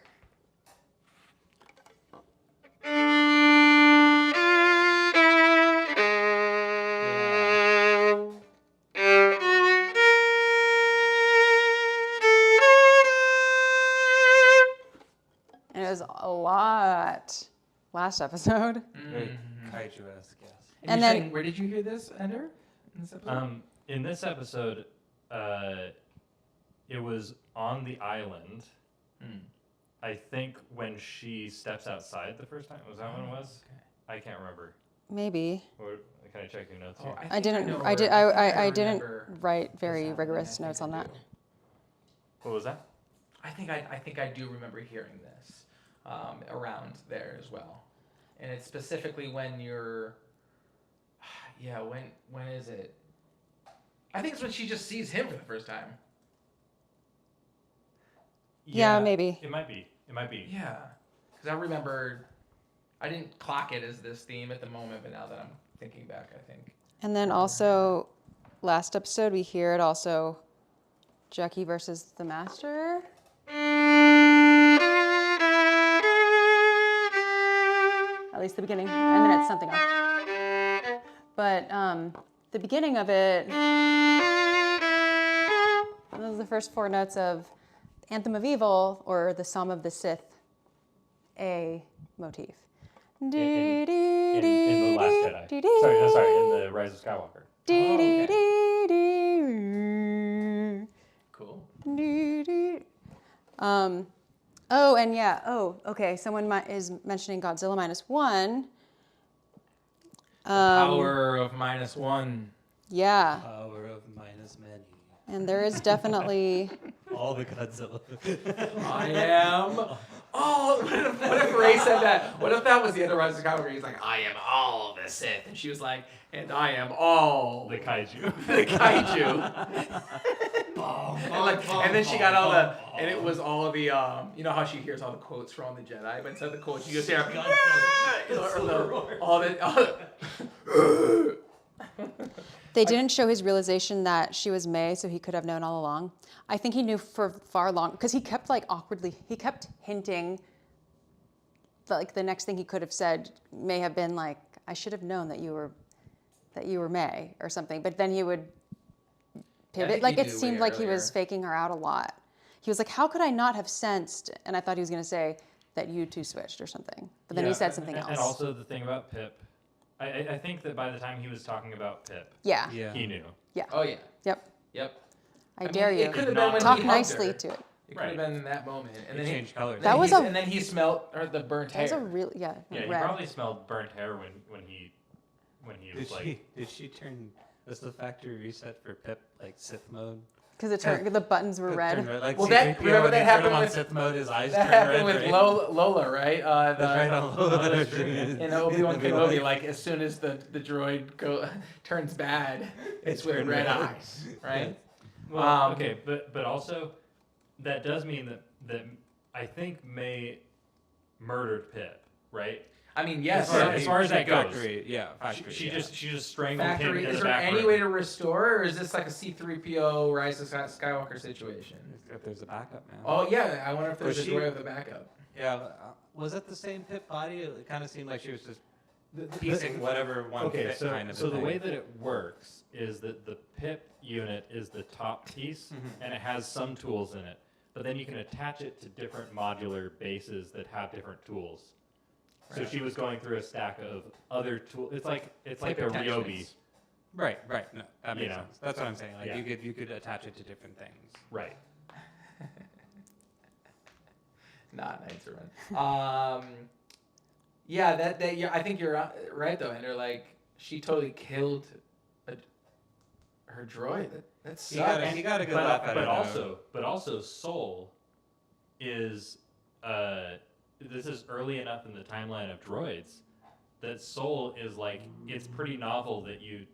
And it was a lot last episode. Very kaiju-esque, yes. And then, saying, where did you hear this, Ender? In this episode? In this episode, it was on the island. I think when she steps outside the first time. Was that when it was? Okay. I can't remember. Maybe. Or, can I check your notes here? I didn't write very rigorous notes on that. What was that? I think I do remember hearing this around there as well. And it's specifically when you're when is it? I think it's when she just sees him for the first time. Yeah, maybe. It might be. Yeah. Because I remember, I didn't clock it as this theme at the moment, but now that I'm thinking back, I think. And then also, last episode, we hear it also, Jackie versus the Master. At least the beginning. And then it's something else. But the beginning of it, those are the first 4 notes of Anthem of Evil, or the Psalm of the Sith, A motif. In The Last Jedi. Sorry, in The Rise of Skywalker. Cool. Okay, someone is mentioning Godzilla -1. Power of -1. Yeah. Power of minus many. And there is definitely... all the Godzilla. I am... Oh, what if Ray said that? What if that was the end of Rise of Skywalker? He's like, I am all the Sith. And she was like, and I am all... the kaiju. The kaiju. And then she got all the... And it was all of the... you know how she hears all the quotes from the Jedi? But instead of the quotes, you just hear... all the... They didn't show his realization that she was May, so he could have known all along. I think he knew for far long, because he kept he kept hinting that the next thing he could have said may have been like, I should have known that you were May or something. But then he would pivot. It seemed like he was faking her out a lot. He was like, how could I not have sensed? And I thought he was going to say that you two switched or something. But then he said something else. And also the thing about Pip, I think that by the time he was talking about Pip, he knew. Yeah. Oh, yeah. Yep. I dare you. It could have been when talk he nicely to it. It could have been in that moment. And then changed colors. And then he smelled the burnt hair. That was a real, Yeah, red. he probably smelled burnt hair when he was Did she turn... Was the factory reset for Pip Sith mode? Because the buttons were red. Well, remember that happened on with Sith mode. His eyes that happened with Lola, right? That's right on Lola. In Obi-Wan Kenobi, as soon as the droid turns bad, it's with red eyes, right? Well, okay, but also that does mean that I think May murdered Pip, right? I mean, yes. As far as that goes, factory. She just strangled him in Is the there back any room. way to restore, or is this like a C-3PO Rise of Skywalker situation? If there's a backup, man. Oh yeah, I wonder if there's a way with a backup. Yeah, was it the same Pip body? It kind of seemed like she was just piecing whatever one fit kind of so the thing. way that it works is that the Pip unit is the top piece, and it has some tools in it. But then you can attach it to different modular bases that have different tools. So she was going through a stack of other tools. It's like a Ryobi. Right. No, that makes sense. That's what I'm saying. Like Yeah. you could attach it to different things. Right. Not nice to run. Yeah, yeah, I think you're right though, Andrew. Like she totally killed her droid. That sucks. You got a good laugh at it. But also Soul is this is early enough in the timeline of droids that Soul is like, it's pretty novel that you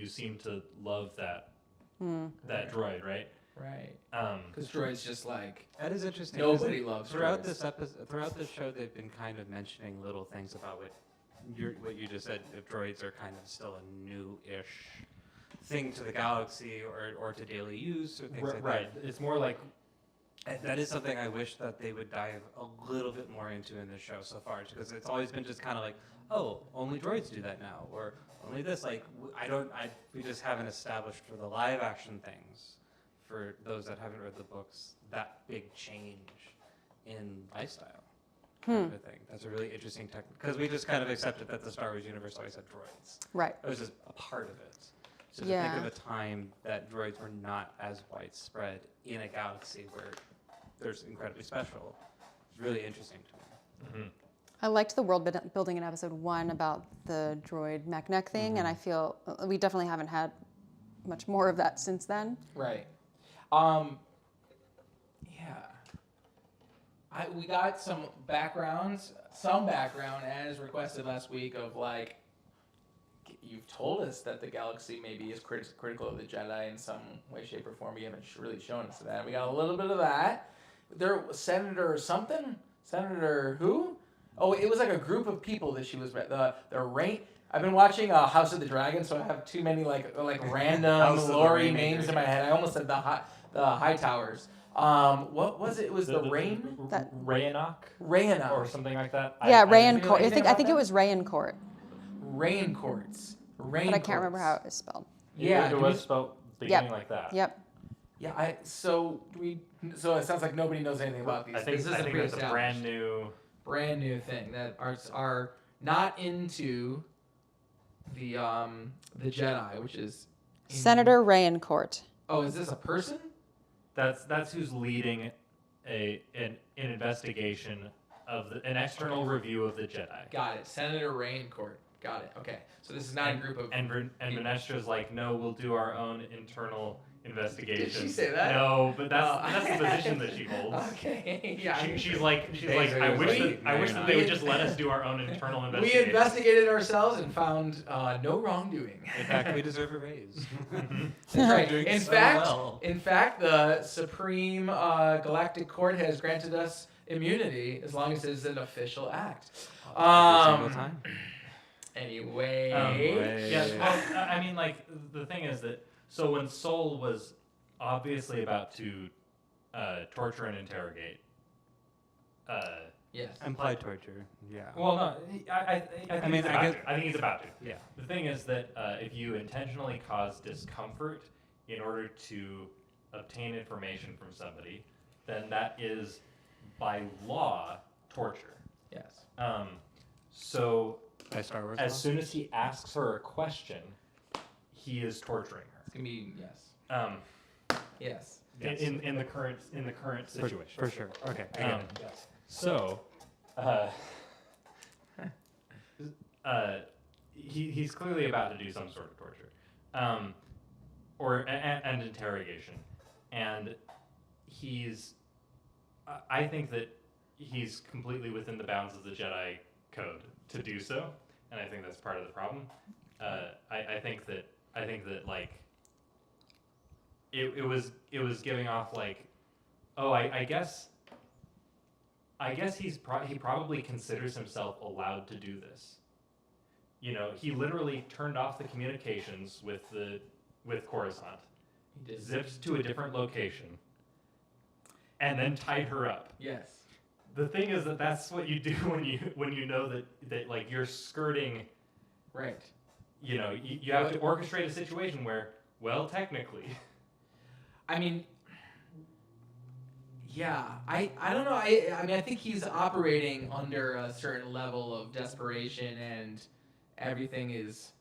seem to love that droid, right? Right. Because droids just like that is interesting. Nobody loves throughout droids. this episode, throughout this show, they've been kind of mentioning little things about what you just said. If droids are kind of still a new-ish thing to the galaxy or to daily use or things like that. Right. It's more like that is something I wish that they would dive a little bit more into in the show so far, because it's always been just kind of like, oh, only droids do that now, or only this. Like we just haven't established for the live action things. For those that haven't read the books, that big change in lifestyle kind of a thing. That's a really interesting because we just kind of accepted that the Star Wars universe always had droids. Right. It was just a part of it. So to think of a time that droids were not as widespread in a galaxy where there's incredibly special, is really interesting to me. Mm-hmm. I liked the world building in episode 1 about the droid mech thing, and I feel we definitely haven't had much more of that since then. Right. We got some background as requested last week of like, you've told us that the galaxy maybe is critical of the Jedi in some way, shape, or form. You haven't really shown us that. We got a little bit of that. There, Senator something? Senator who? Oh, it was like a group of people that she was, the reign. I've been watching House of the Dragon, so I have too many like random lore names in my head. I almost said the Hightowers. What was it? It was the Rain? Rayanok or something like that. Yeah, Rayancourt. I think it was Rayancourt. Rayancourts. But I can't remember how it was spelled. Yeah, it was spelled beginning like that. Yep. Yeah, so it sounds like nobody knows anything about these. I think it's a brand new thing that are not into the Jedi, which is Senator Rayancourt. Oh, is this a person? That's who's leading an investigation of an external review of the Jedi. Got it. Senator Rayancourt. Got it. Okay. So this is not a group of... And Venestra's like, no, we'll do our own internal investigation. Did she say that? No, but that's the position that she holds. Okay. Yeah. She's like, I wish that they would just let us do our own internal investigation. We investigated ourselves and found no wrongdoing. In fact, we deserve a raise. That's right. In fact, the Supreme Galactic Court has granted us immunity as long as it's an official act. Every single time. Anyway. Yes. Well, I mean, like the thing is that so when Soul was obviously about to torture and interrogate. Yes. Implied torture. Yeah. Well, no. I think he's about to. Yeah. The thing is that if you intentionally cause discomfort in order to obtain information from somebody, then that is by law torture. Yes. So By Star Wars as soon as he asks her a question, he is torturing her. It's gonna be yes. Yes. In the current situation. For sure. Okay. I get it. Yes. So, he's clearly about to do some sort of torture, and interrogation, and I think that he's completely within the bounds of the Jedi code to do so, and I think that's part of the problem. I think that like it was giving off like, oh, I guess I guess he probably considers himself allowed to do this. You know, he literally turned off the communications with Coruscant, zipped to a different location, and then tied her up. Yes. The thing is that's what you do when you know that like you're skirting. Right. You know, you have to orchestrate a situation where, well, technically. I mean, yeah, I don't know. I mean, I think he's operating under a certain level of desperation, and everything is,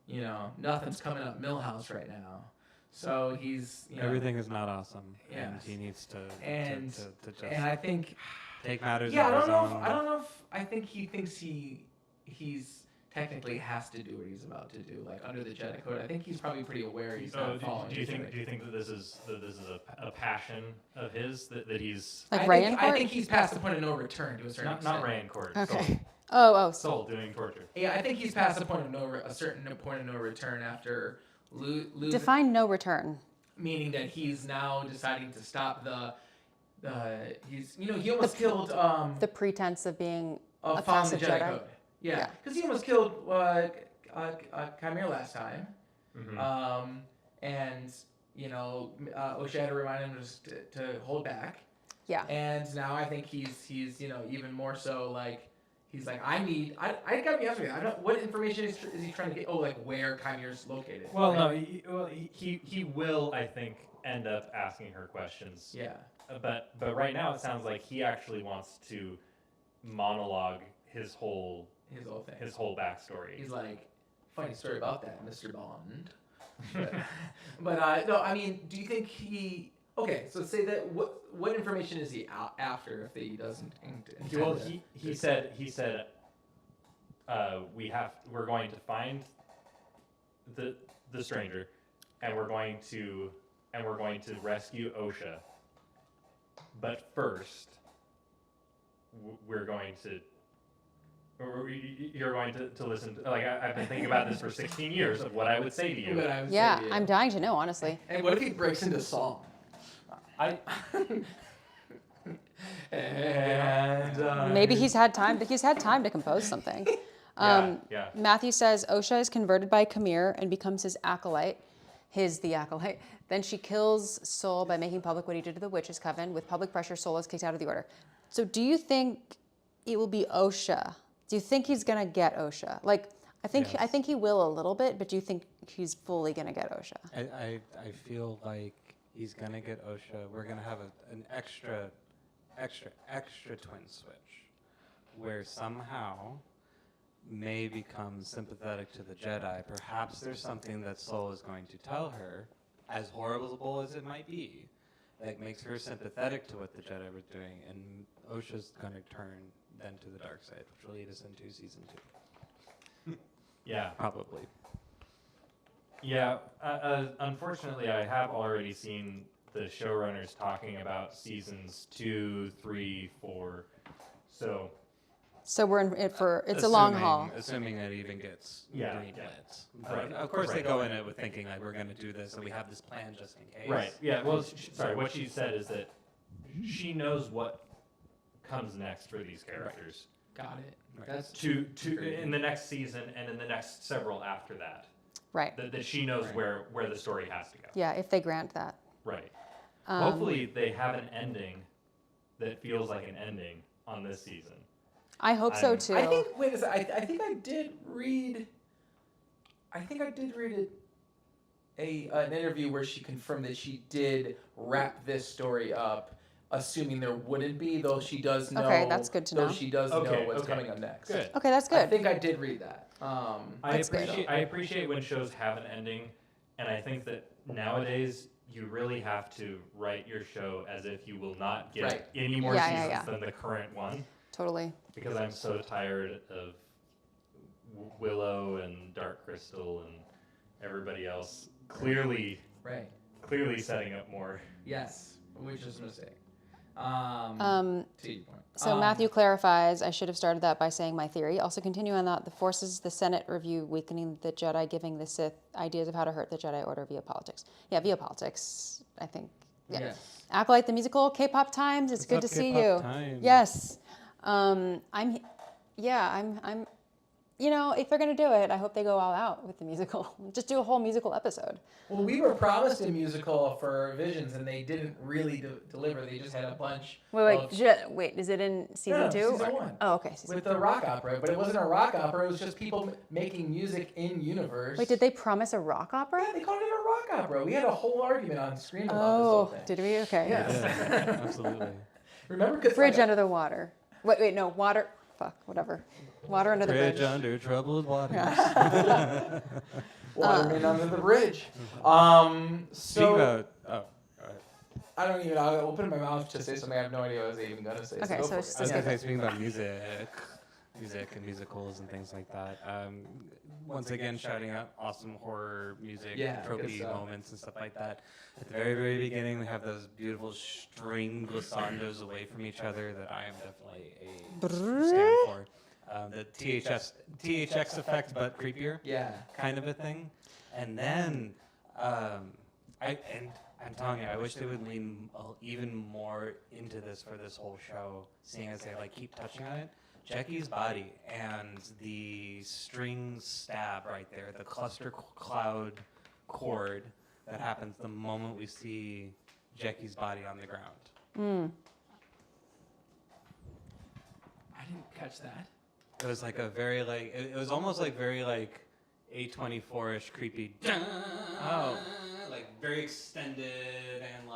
you know, nothing's coming up Millhouse right now. So he's, you know, everything is not awesome, yes. and he needs to just and I think take matters. Yeah, I don't know if I think he thinks he's technically has to do what he's about to do, like under the Jedi Code. I think he's probably pretty aware he's not following. Do you think that this is a passion of his that he's like Rayanne Court? I think he's past the point of no return to a certain extent. Not Rayanne Court. Okay. Soul. Soul doing torture. Yeah, I think he's past the point of a certain point of no return after losing. Define no return. Meaning that he's now deciding to stop he almost killed the pretense of being a passive Jedi Jedi. Code. Yeah, because he almost killed Chimera last time. Mm-hmm. And, you know, O'Shea had to remind him just to hold back. Yeah. And now I think he's you know, even more so, like, he's like, I gotta be honest with you, what information is he trying to get? Oh, like, where Chimera's located. Well, right? No, he will, I think, end up asking her questions. Yeah. But right now it sounds like he actually wants to monologue his whole thing. His whole backstory. He's like, funny story about that, Mr. Bond. but no, I mean, do you think he? Okay, so say that what information is he after if he doesn't? Well, he said we're going to find the stranger, and we're going to rescue Osha. But first, you're going to listen to, like, I've been thinking about this for 16 years of what I would say to you. Yeah, I'm dying to know, honestly. And what if he breaks into song? Maybe he's had time to compose something. Yeah. Matthew says Osha is converted by Khmer and becomes his acolyte. The acolyte. Then she kills Sol by making public what he did to the Witches' Coven. With public pressure, Sol is kicked out of the order. So do you think it will be Osha? Do you think he's gonna get Osha? Like, I think he will a little bit, but do you think he's fully gonna get Osha? I feel like he's gonna get Osha. We're gonna have an extra twin switch, where somehow May becomes sympathetic to the Jedi. Perhaps there's something that Sol is going to tell her, as horrible as it might be, that makes her sympathetic to what the Jedi were doing, and Osha's going to turn then to the dark side, which will lead us into season 2. Yeah. Probably. Yeah. Unfortunately, I have already seen the showrunners talking about seasons 2, 3, 4. So we're in it for, it's a long haul. Assuming it even gets greenlit. Right. Of course, they go in it with thinking, like, we're going to do this, and we have this plan just in case. Right. Yeah. Well, sorry. What she said is that she knows what comes next for these characters. Got it. Right. That's to in the next season and in the next several after that. Right. That she knows where the story has to go. Yeah, if they grant that. Right. Hopefully they have an ending that feels like an ending on this season. I hope so too. I think. Wait a second. I think I did read. An interview where she confirmed that she did wrap this story up, assuming there wouldn't be, though she does know. Okay, that's good to know. Though she does know what's coming up next. Good. Okay, that's good. I think I did read that. I appreciate when shows have an ending, and I think that nowadays you really have to write your show as if you will not get any more seasons than the current one. Totally. Because I'm so tired of Willow and Dark Crystal and everybody else clearly setting up more. Yes, which is a mistake. To your point. So Matthew clarifies, I should have started that by saying my theory. Also continue on that, the forces the Senate review weakening the Jedi, giving the Sith ideas of how to hurt the Jedi Order via politics. Yeah, via politics, I think. Yeah. Yes. Acolyte the musical, K-pop Times. It's good to see you. Times? Yes. I'm. You know, if they're gonna do it, I hope they go all out with the musical. Just do a whole musical episode. Well, we were promised a musical for Visions, and they didn't really deliver. They just had a bunch. Wait. Is it in season 2? Season 1. Oh, okay. With the rock opera, but it wasn't a rock opera. It was just people making music in universe. Wait, did they promise a rock opera? Yeah, they called it a rock opera. We had a whole argument on screen about this whole thing. Did we? Okay. Yes. Yeah, absolutely. Remember? Bridge under the water. Wait, no, water. Fuck, whatever. Water under the bridge. Bridge under troubled waters. Waterman under the bridge. Speaking about, I don't even. I'll open my mouth to say something. I have no idea what I was even gonna say. Okay, so it's I was going to say, speaking about music and musicals and things like that. Once again, shouting out awesome horror music, tropey moments and stuff like that. At the very, very beginning, we have those beautiful string glissandos away from each other that I am definitely a stand for. The THX effect, but creepier, kind of a thing. And then, I'm telling you, I wish they would lean even more into this for this whole show, seeing as they keep touching on it. Jackie's body and the string stab right there, the cluster cloud chord that happens the moment we see Jackie's body on the ground. I didn't catch that. It was like a very it was almost very A24-ish creepy. Very extended and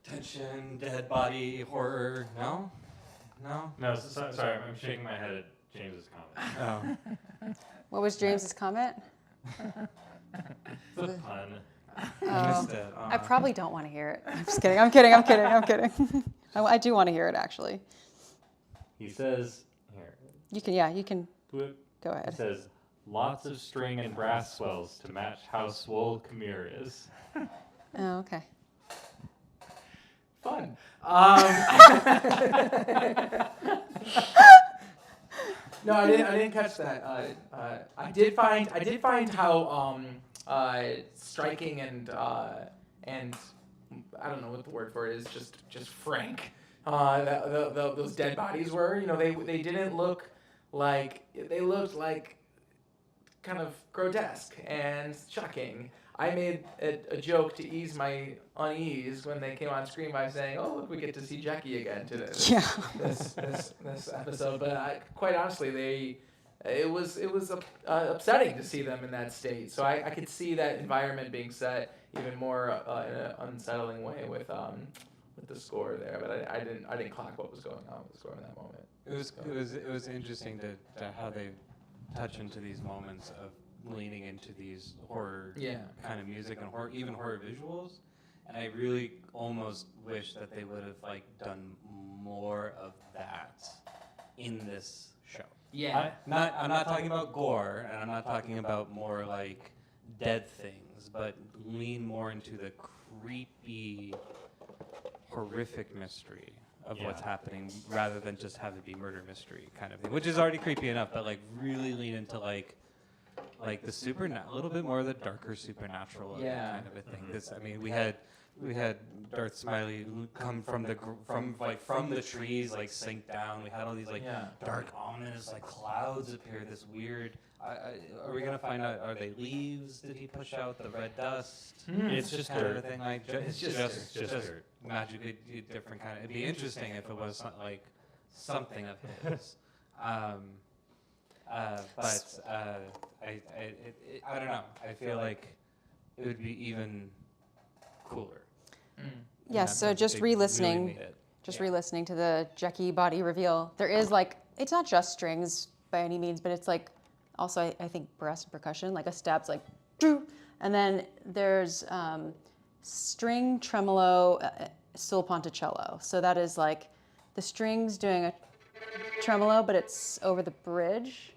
tension, dead body horror. No. Sorry, I'm shaking my head at James's comment. Oh. What was James's comment? The pun. I missed it. I probably don't want to hear it. I'm just kidding. I'm kidding. I do want to hear it, actually. He says, here. You can go ahead. He says, lots of string and brass swells to match how swole Khmer is. Oh, okay. Fun. No, I didn't catch that. I did find how striking and I don't know what the word for it is. Just frank. Those dead bodies were. They didn't look like, they looked like kind of grotesque and shocking. I made a joke to ease my unease when they came on screen by saying, "Oh, look, we get to see Jackie again today." This episode, but quite honestly, it was upsetting to see them in that state. So I could see that environment being set even more in an unsettling way with the score there. But I didn't clock what was going on with the score in that moment. It was interesting to how they touch into these moments of leaning into these horror kind of music and even horror visuals, and I really almost wish that they would have done more of that in this show. Yeah. I'm not talking about gore, and I'm not talking about more dead things, but lean more into the creepy, horrific mystery of what's happening, rather than just have it be murder mystery kind of thing, which is already creepy enough, but really lean into the a little bit more of the darker supernatural kind of a thing. We had Darth Smiley come from the trees, sink down. We had all these dark, ominous clouds appear. This weird. Are we gonna find out? Are they leaves? Did he push out the red dust? It's just kind dirt. of thing. It's just dirt. Magically different kind of. It'd be interesting if it was something of his. But I don't know. I feel like it would be even cooler. Yes. So just re-listening to the Jackie body reveal. There is it's not just strings by any means, but it's also I think brass and percussion. A stab's doo, and then there's string tremolo sul ponticello. So that is the strings doing a tremolo, but it's over the bridge.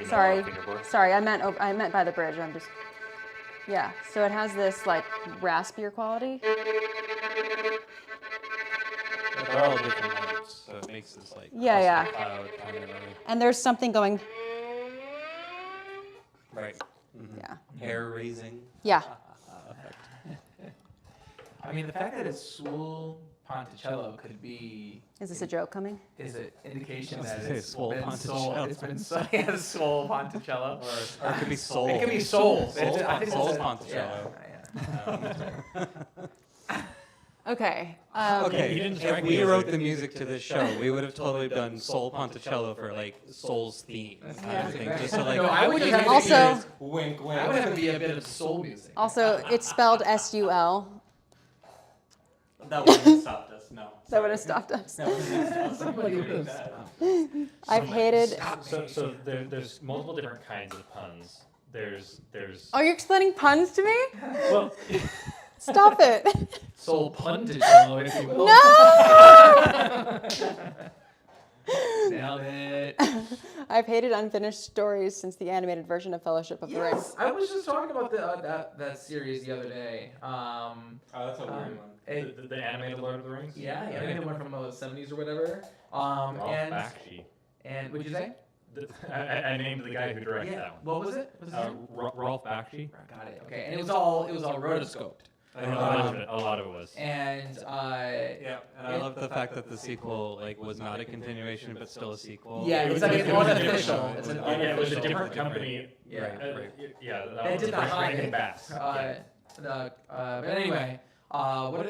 Sorry, I meant by the bridge. So it has this raspier quality. They're all different notes, so it makes this cloud kind of And there's something going. Right. Yeah. Hair raising. Yeah. I mean, the fact that it's Swole Ponticello could be. Is this a joke coming? Is an indication that it's Swole Ponticello. It's been yeah, Swole Ponticello. Or it could be Soul. It could be Soul. Soul Ponticello. Okay. If we wrote the music to this show, we would have totally done Soul Ponticello for like Soul's theme kind of thing. Just so like, I would just also wink, wink. I would have to be a bit of soul music. Also, it's spelled S-U-L. That wouldn't have stopped us. No. That would have stopped us. Somebody would have stopped. I've hated. So there's multiple different kinds of puns. There's. Oh, you're explaining puns to me? Well. Stop it. Soul Ponticello, if you will. No! Nailed it. I've hated unfinished stories since the animated version of Fellowship of the Ring. I was just talking about that series the other day. That's a weird one. The animated Lord of the Rings? Yeah, the animated one from the 70s or whatever. Ralph Bakshi. And what'd you say? I named the guy who directed that one. What was it? Ralph Bakshi. Got it. Okay, and it was all rotoscoped. A lot of it was. And and I love the fact that the sequel was not a continuation but still a sequel. Yeah, it's like an unofficial. It's an unofficial. It was a different company. Yeah, right. They did not hide it. Bass. But anyway, what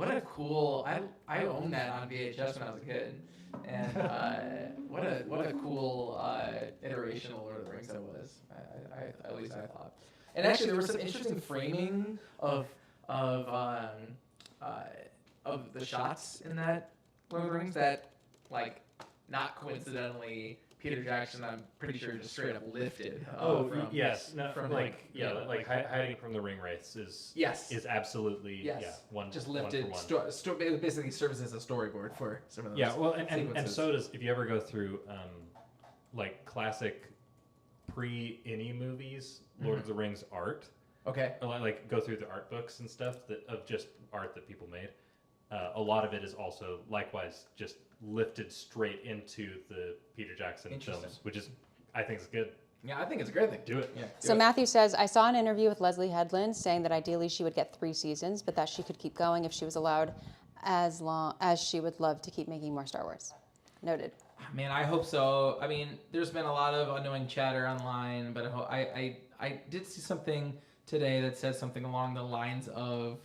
a cool. I owned that on VHS when I was a kid, and what a cool iteration of Lord of the Rings that was. At least I thought. And actually, there was some interesting framing of the shots in that Lord of the Rings that, not coincidentally, Peter Jackson, I'm pretty sure, just straight up lifted. Hiding from the ring wraiths is absolutely one. Just lifted. It basically serves as a storyboard for some of those. Yeah, well, and so does if you ever go through classic pre-any movies, Lord of the Rings art. Okay. Or go through the art books and stuff of just art that people made. A lot of it is also likewise just lifted straight into the Peter Jackson films, which is, I think, is good. Yeah, I think it's a great thing. Do it. Yeah. So Matthew says, I saw an interview with Leslie Headland saying that ideally she would get 3 seasons, but that she could keep going if she was allowed, as long as she would love to keep making more Star Wars. Noted. Man, I hope so. I mean, there's been a lot of annoying chatter online, but I did see something today that says something along the lines of,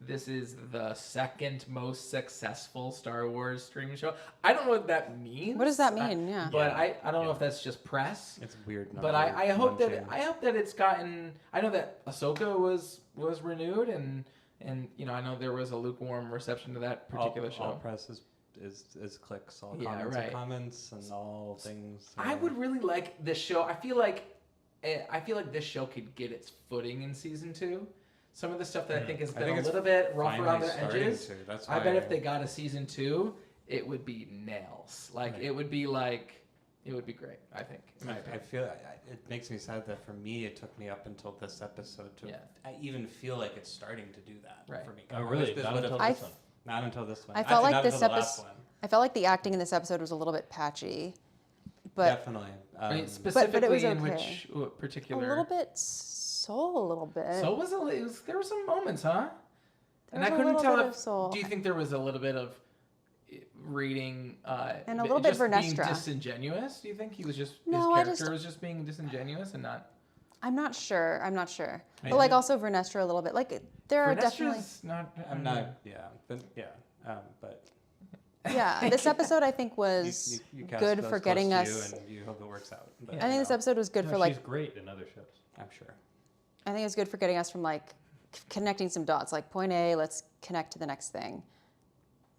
this is the second most successful Star Wars streaming show. I don't know what that means. What does that mean? But I don't know if that's just press. It's weird. But I hope that it's gotten. I know that Ahsoka was renewed, and I know there was a lukewarm reception to that particular show. All press is clicks, all comments and comments, and all things. I would really like this show. I feel like this show could get its footing in season 2. Some of the stuff that I think has been a little bit rough around the edges. I bet if they got a season 2, it would be nails. It would be great. I think. I feel it makes me sad that for me it took me up until this episode to I even feel like it's starting to do that for me. Oh really? Not until this one. I felt like this episode. I felt like the acting in this episode was a little bit patchy. But definitely. I mean, specifically but it was in which particular? A little bit. Soul a little bit. Soul there were some moments, huh? And I couldn't tell if. Do you think there was a little bit of reading and a little bit Vernestra being disingenuous? Do you think he was just his character was just being disingenuous and not? I'm not sure. But also Vernestra a little bit. There are definitely. I'm not. Yeah, but yeah, but. Yeah, this episode I think was good for getting us. And you hope it works out. But, I think this episode was good for she's great in other shows. I'm sure. I think it's good for getting us from connecting some dots. Point A, let's connect to the next thing,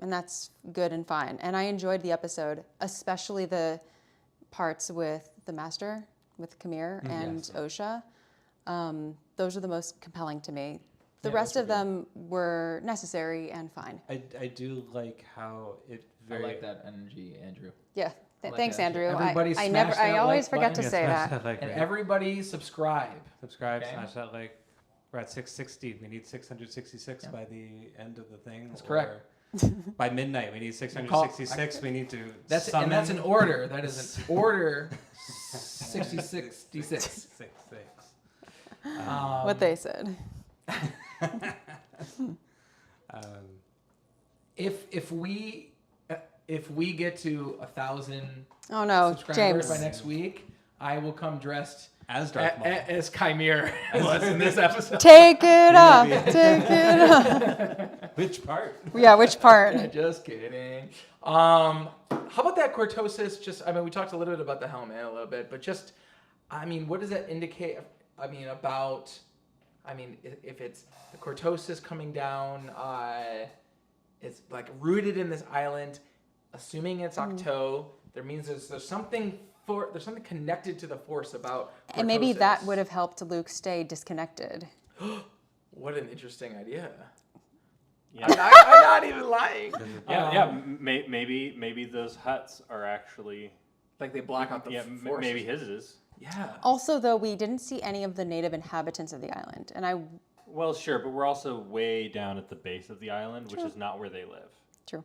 and that's good and fine. And I enjoyed the episode, especially the parts with the Master, with Kamir and Osha. Those are the most compelling to me. The rest of them were necessary and fine. I do like how it I like that energy, Andrew. Yeah. Thanks, Andrew. Everybody I always forget to say that. And everybody subscribe. Smash that we're at 660. We need 666 by the end of the thing. That's correct. By midnight, we need 666. We need to. That's an order. That is an order. 666. What they said. If we get to 1,000 subscribers James. by next week, I will come dressed as Darth Maul. As Chimera was in this episode. Take it off. Take it off. Which part? Yeah, which part? Yeah, just kidding. How about that cortosis? We talked a little bit about the helmet a little bit, but what does that indicate? If it's the cortosis coming down, it's like rooted in this island. Assuming it's Octo, there means there's something connected to the Force about cortosis. And maybe that would have helped Luke stay disconnected. What an interesting idea. Yeah. I'm not even lying. Maybe those huts are actually like they block out the Force. Maybe his is. Yeah. Also, though, we didn't see any of the native inhabitants of the island, and Well, sure, but we're also way down at the base of the island, which is not where they live. True.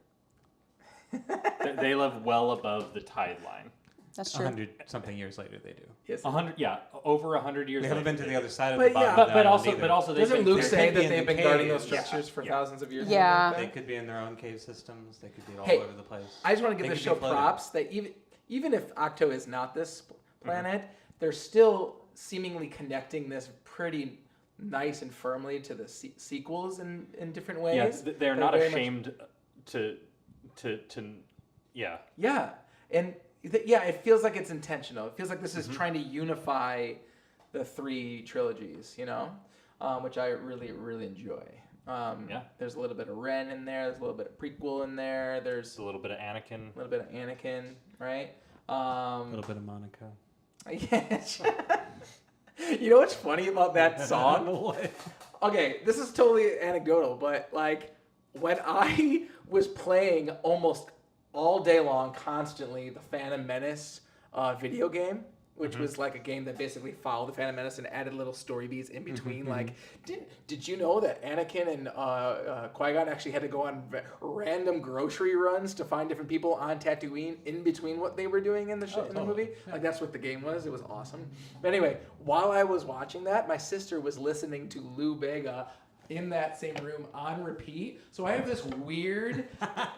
They live well above the tide line. That's true. 100-something years later, they do. Yes. Over 100 years. They haven't been to the other side of but the bottom. But also, doesn't Luke say that they've been guarding those structures for thousands of years? Yeah. They could be in their own cave systems. They could be all over the place. I just want to give the show props that even if Octo is not this planet, they're still seemingly connecting this pretty nice and firmly to the sequels in different ways. Yeah, they're not ashamed to. Yeah. Yeah, and it feels like it's intentional. It feels like this is trying to unify the 3 trilogies, which I really, really enjoy. There's a little bit of Ren in there. There's a little bit of prequel in there. There's a little bit of Anakin. Right? A little bit of Monica. Yeah. You know what's funny about that song? Okay, this is totally anecdotal, but when I was playing almost all day long, constantly, the Phantom Menace video game, which was like a game that basically followed the Phantom Menace and added little story beats in between. Did you know that Anakin and Qui-Gon actually had to go on random grocery runs to find different people on Tatooine in between what they were doing in the movie? Yeah. That's what the game was. It was awesome. But anyway, while I was watching that, my sister was listening to Lou Bega in that same room on repeat. So I have this weird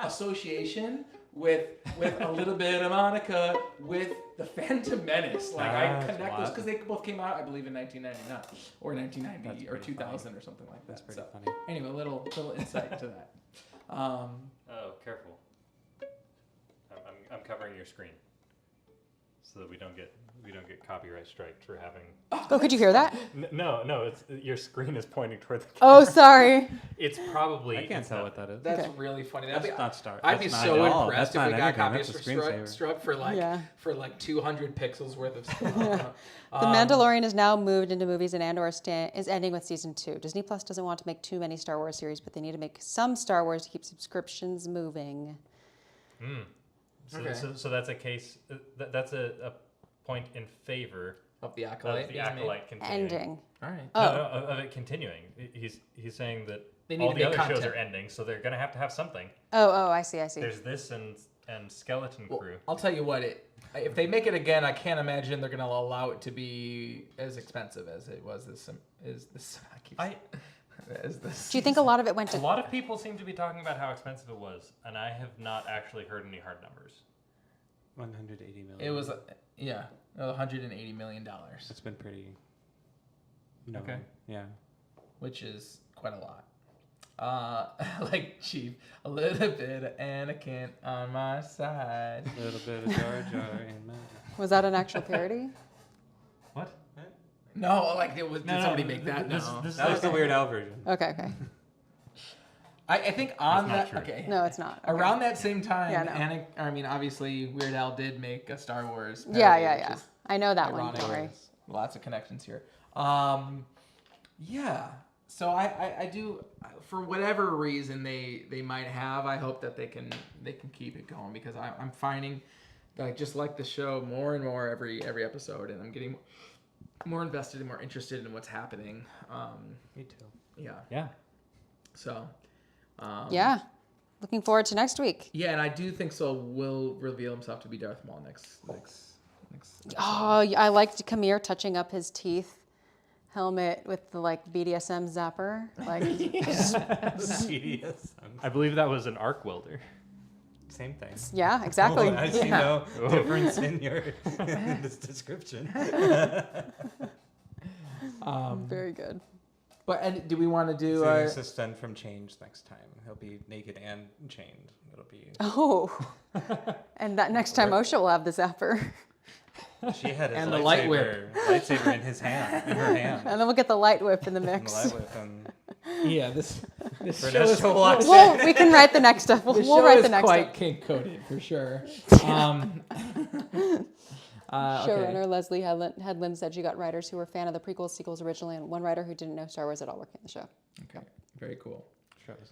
association with a little bit of Monica with the Phantom Menace. I connect those because they both came out, I believe, in 1999 or 1990 or 2000 funny. Or something like that. That's pretty funny. Anyway, a little insight to that. Oh, careful! I'm covering your screen so that we don't get copyright striked for having. Oh, could you hear that? No, it's your screen is pointing toward the camera. Oh, sorry. It's probably. I can't tell what that is. That's really funny. That's not Star. I'd be so impressed if we got copies for struck for 200 pixels worth of stuff. The Mandalorian is now moved into movies, and Andor is ending with season 2. Disney Plus doesn't want to make too many Star Wars series, but they need to make some Star Wars to keep subscriptions moving. So that's a case. That's a point in favor of the Acolyte. Continuing. Ending. All right. No, of it continuing. He's saying that all the other shows are ending, so they're going to have something. Oh, I see. There's this and Skeleton Crew. I'll tell you what, if they make it again, I can't imagine they're going to allow it to be as expensive as it was this. Do you think a lot of it went to... A lot of people seem to be talking about how expensive it was, and I have not actually heard any hard numbers. 180 million. It was, $180 million. It's been pretty... Okay. Yeah. Which is quite a lot. Chief, a little bit of Anakin on my side. A little bit of Jar Jar in my... Was that an actual parody? What? No, did somebody make that? That was the Weird Al version. Okay. I think on that. True. Okay. No, it's not. Okay. Around that same time, obviously Weird Al did make a Star Wars parody. Yeah. I know that one. Sorry. Lots of connections here. Yeah. So I do, for whatever reason they might have, I hope that they can keep it going, because I'm finding just like the show more and more every episode, and I'm getting more invested and more interested in what's happening. Me too. Yeah. So. Yeah. Looking forward to next week. Yeah, and I do think Saul will reveal himself to be Darth Maul next. Oh, I liked Kamir touching up his teeth. helmet with the like BDSM zapper. Like BDSM. I believe that was an arc welder. Same thing. Yeah, exactly. I see no difference in this description. Very good. But and do we want to do? Suspend from change next time. He'll be naked and chained. It'll be. Oh, and that next time Osha will have the zapper. She had his and the light whip. Lightsaber in her hand. And then we'll get the light whip in the mix. And the light whip and yeah, this show is we can write the next stuff. We'll write the next quite stuff. kink coded for sure. Showrunner Leslie Headland said she got writers who were a fan of the prequels, sequels originally, and one writer who didn't know Star Wars at all working on the show. Okay, very cool. shows.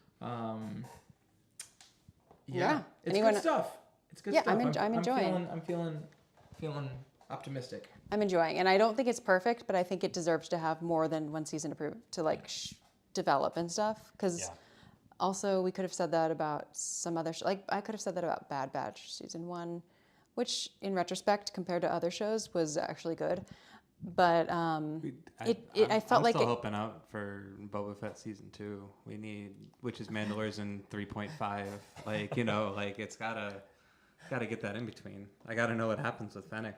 Yeah, it's good stuff. It's good stuff. I'm enjoying. I'm feeling optimistic. I'm enjoying, and I don't think it's perfect, but I think it deserves to have more than one season to like develop and stuff. Because also we could have said that about some other like I could have said that about Bad Batch season 1, which in retrospect compared to other shows was actually good. But I felt like I'm still hoping out for Boba Fett season 2. We need, which is Mandalorian 3.5. Like, you know, like it's gotta get that in between. I gotta know what happens with Fennec.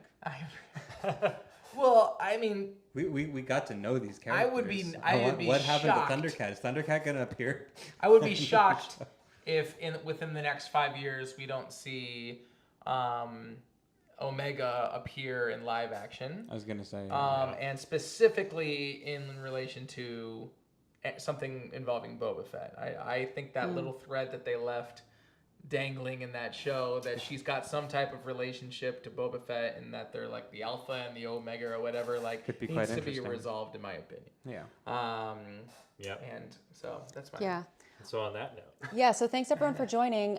Well, I mean, we got to know these characters. I would be what shocked. happened to Thundercat? Is Thundercat gonna appear? I would be shocked if within the next 5 years we don't see Omega appear in live action. I was gonna say. And specifically in relation to something involving Boba Fett. I think that little thread that they left dangling in that show, that she's got some type of relationship to Boba Fett and that they're like the Alpha and the Omega or whatever, like needs to be resolved in my opinion. Yeah. Yep. And so that's my yeah. So on that note. Yeah. So thanks everyone for joining.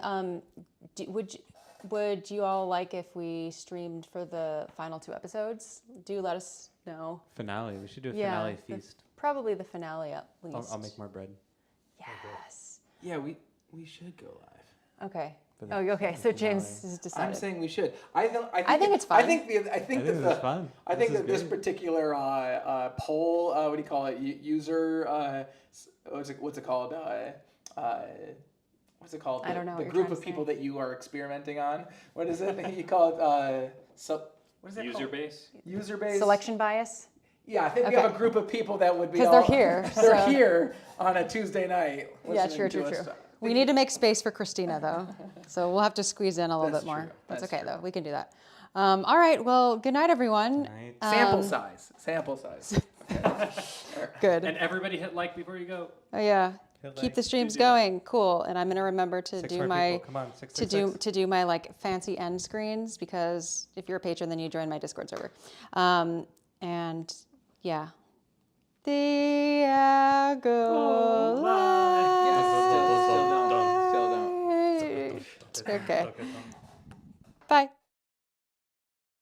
Would you all like if we streamed for the final 2 episodes? Do let us know. Finale. We should do a finale feast. Probably the finale at least. I'll make more bread. Yes. Yeah, we should go live. Okay. Okay. So James has decided. I'm saying we should. I think it's fun. I think that this particular poll, what do you call it? User, what's it called? What's it called? I don't know. The group of people that you are experimenting on. What is it? You call it what is it User called? base? User base. Selection bias. Yeah, I think we have a group of people that would be because they're here. They're here on a Tuesday night. Yeah, true. We need to make space for Christina, though. So we'll have to squeeze in a little bit more. That's okay, though. We can do that. All right. Well, good night, everyone. Good night. Sample size. Good. And everybody hit like before you go. Oh, yeah. Keep the streams going. Cool. And I'm going to remember to do my to do my like fancy end screens, because if you're a patron, then you join my Discord server. And yeah. The Acolyte. Still don't. Okay. Bye.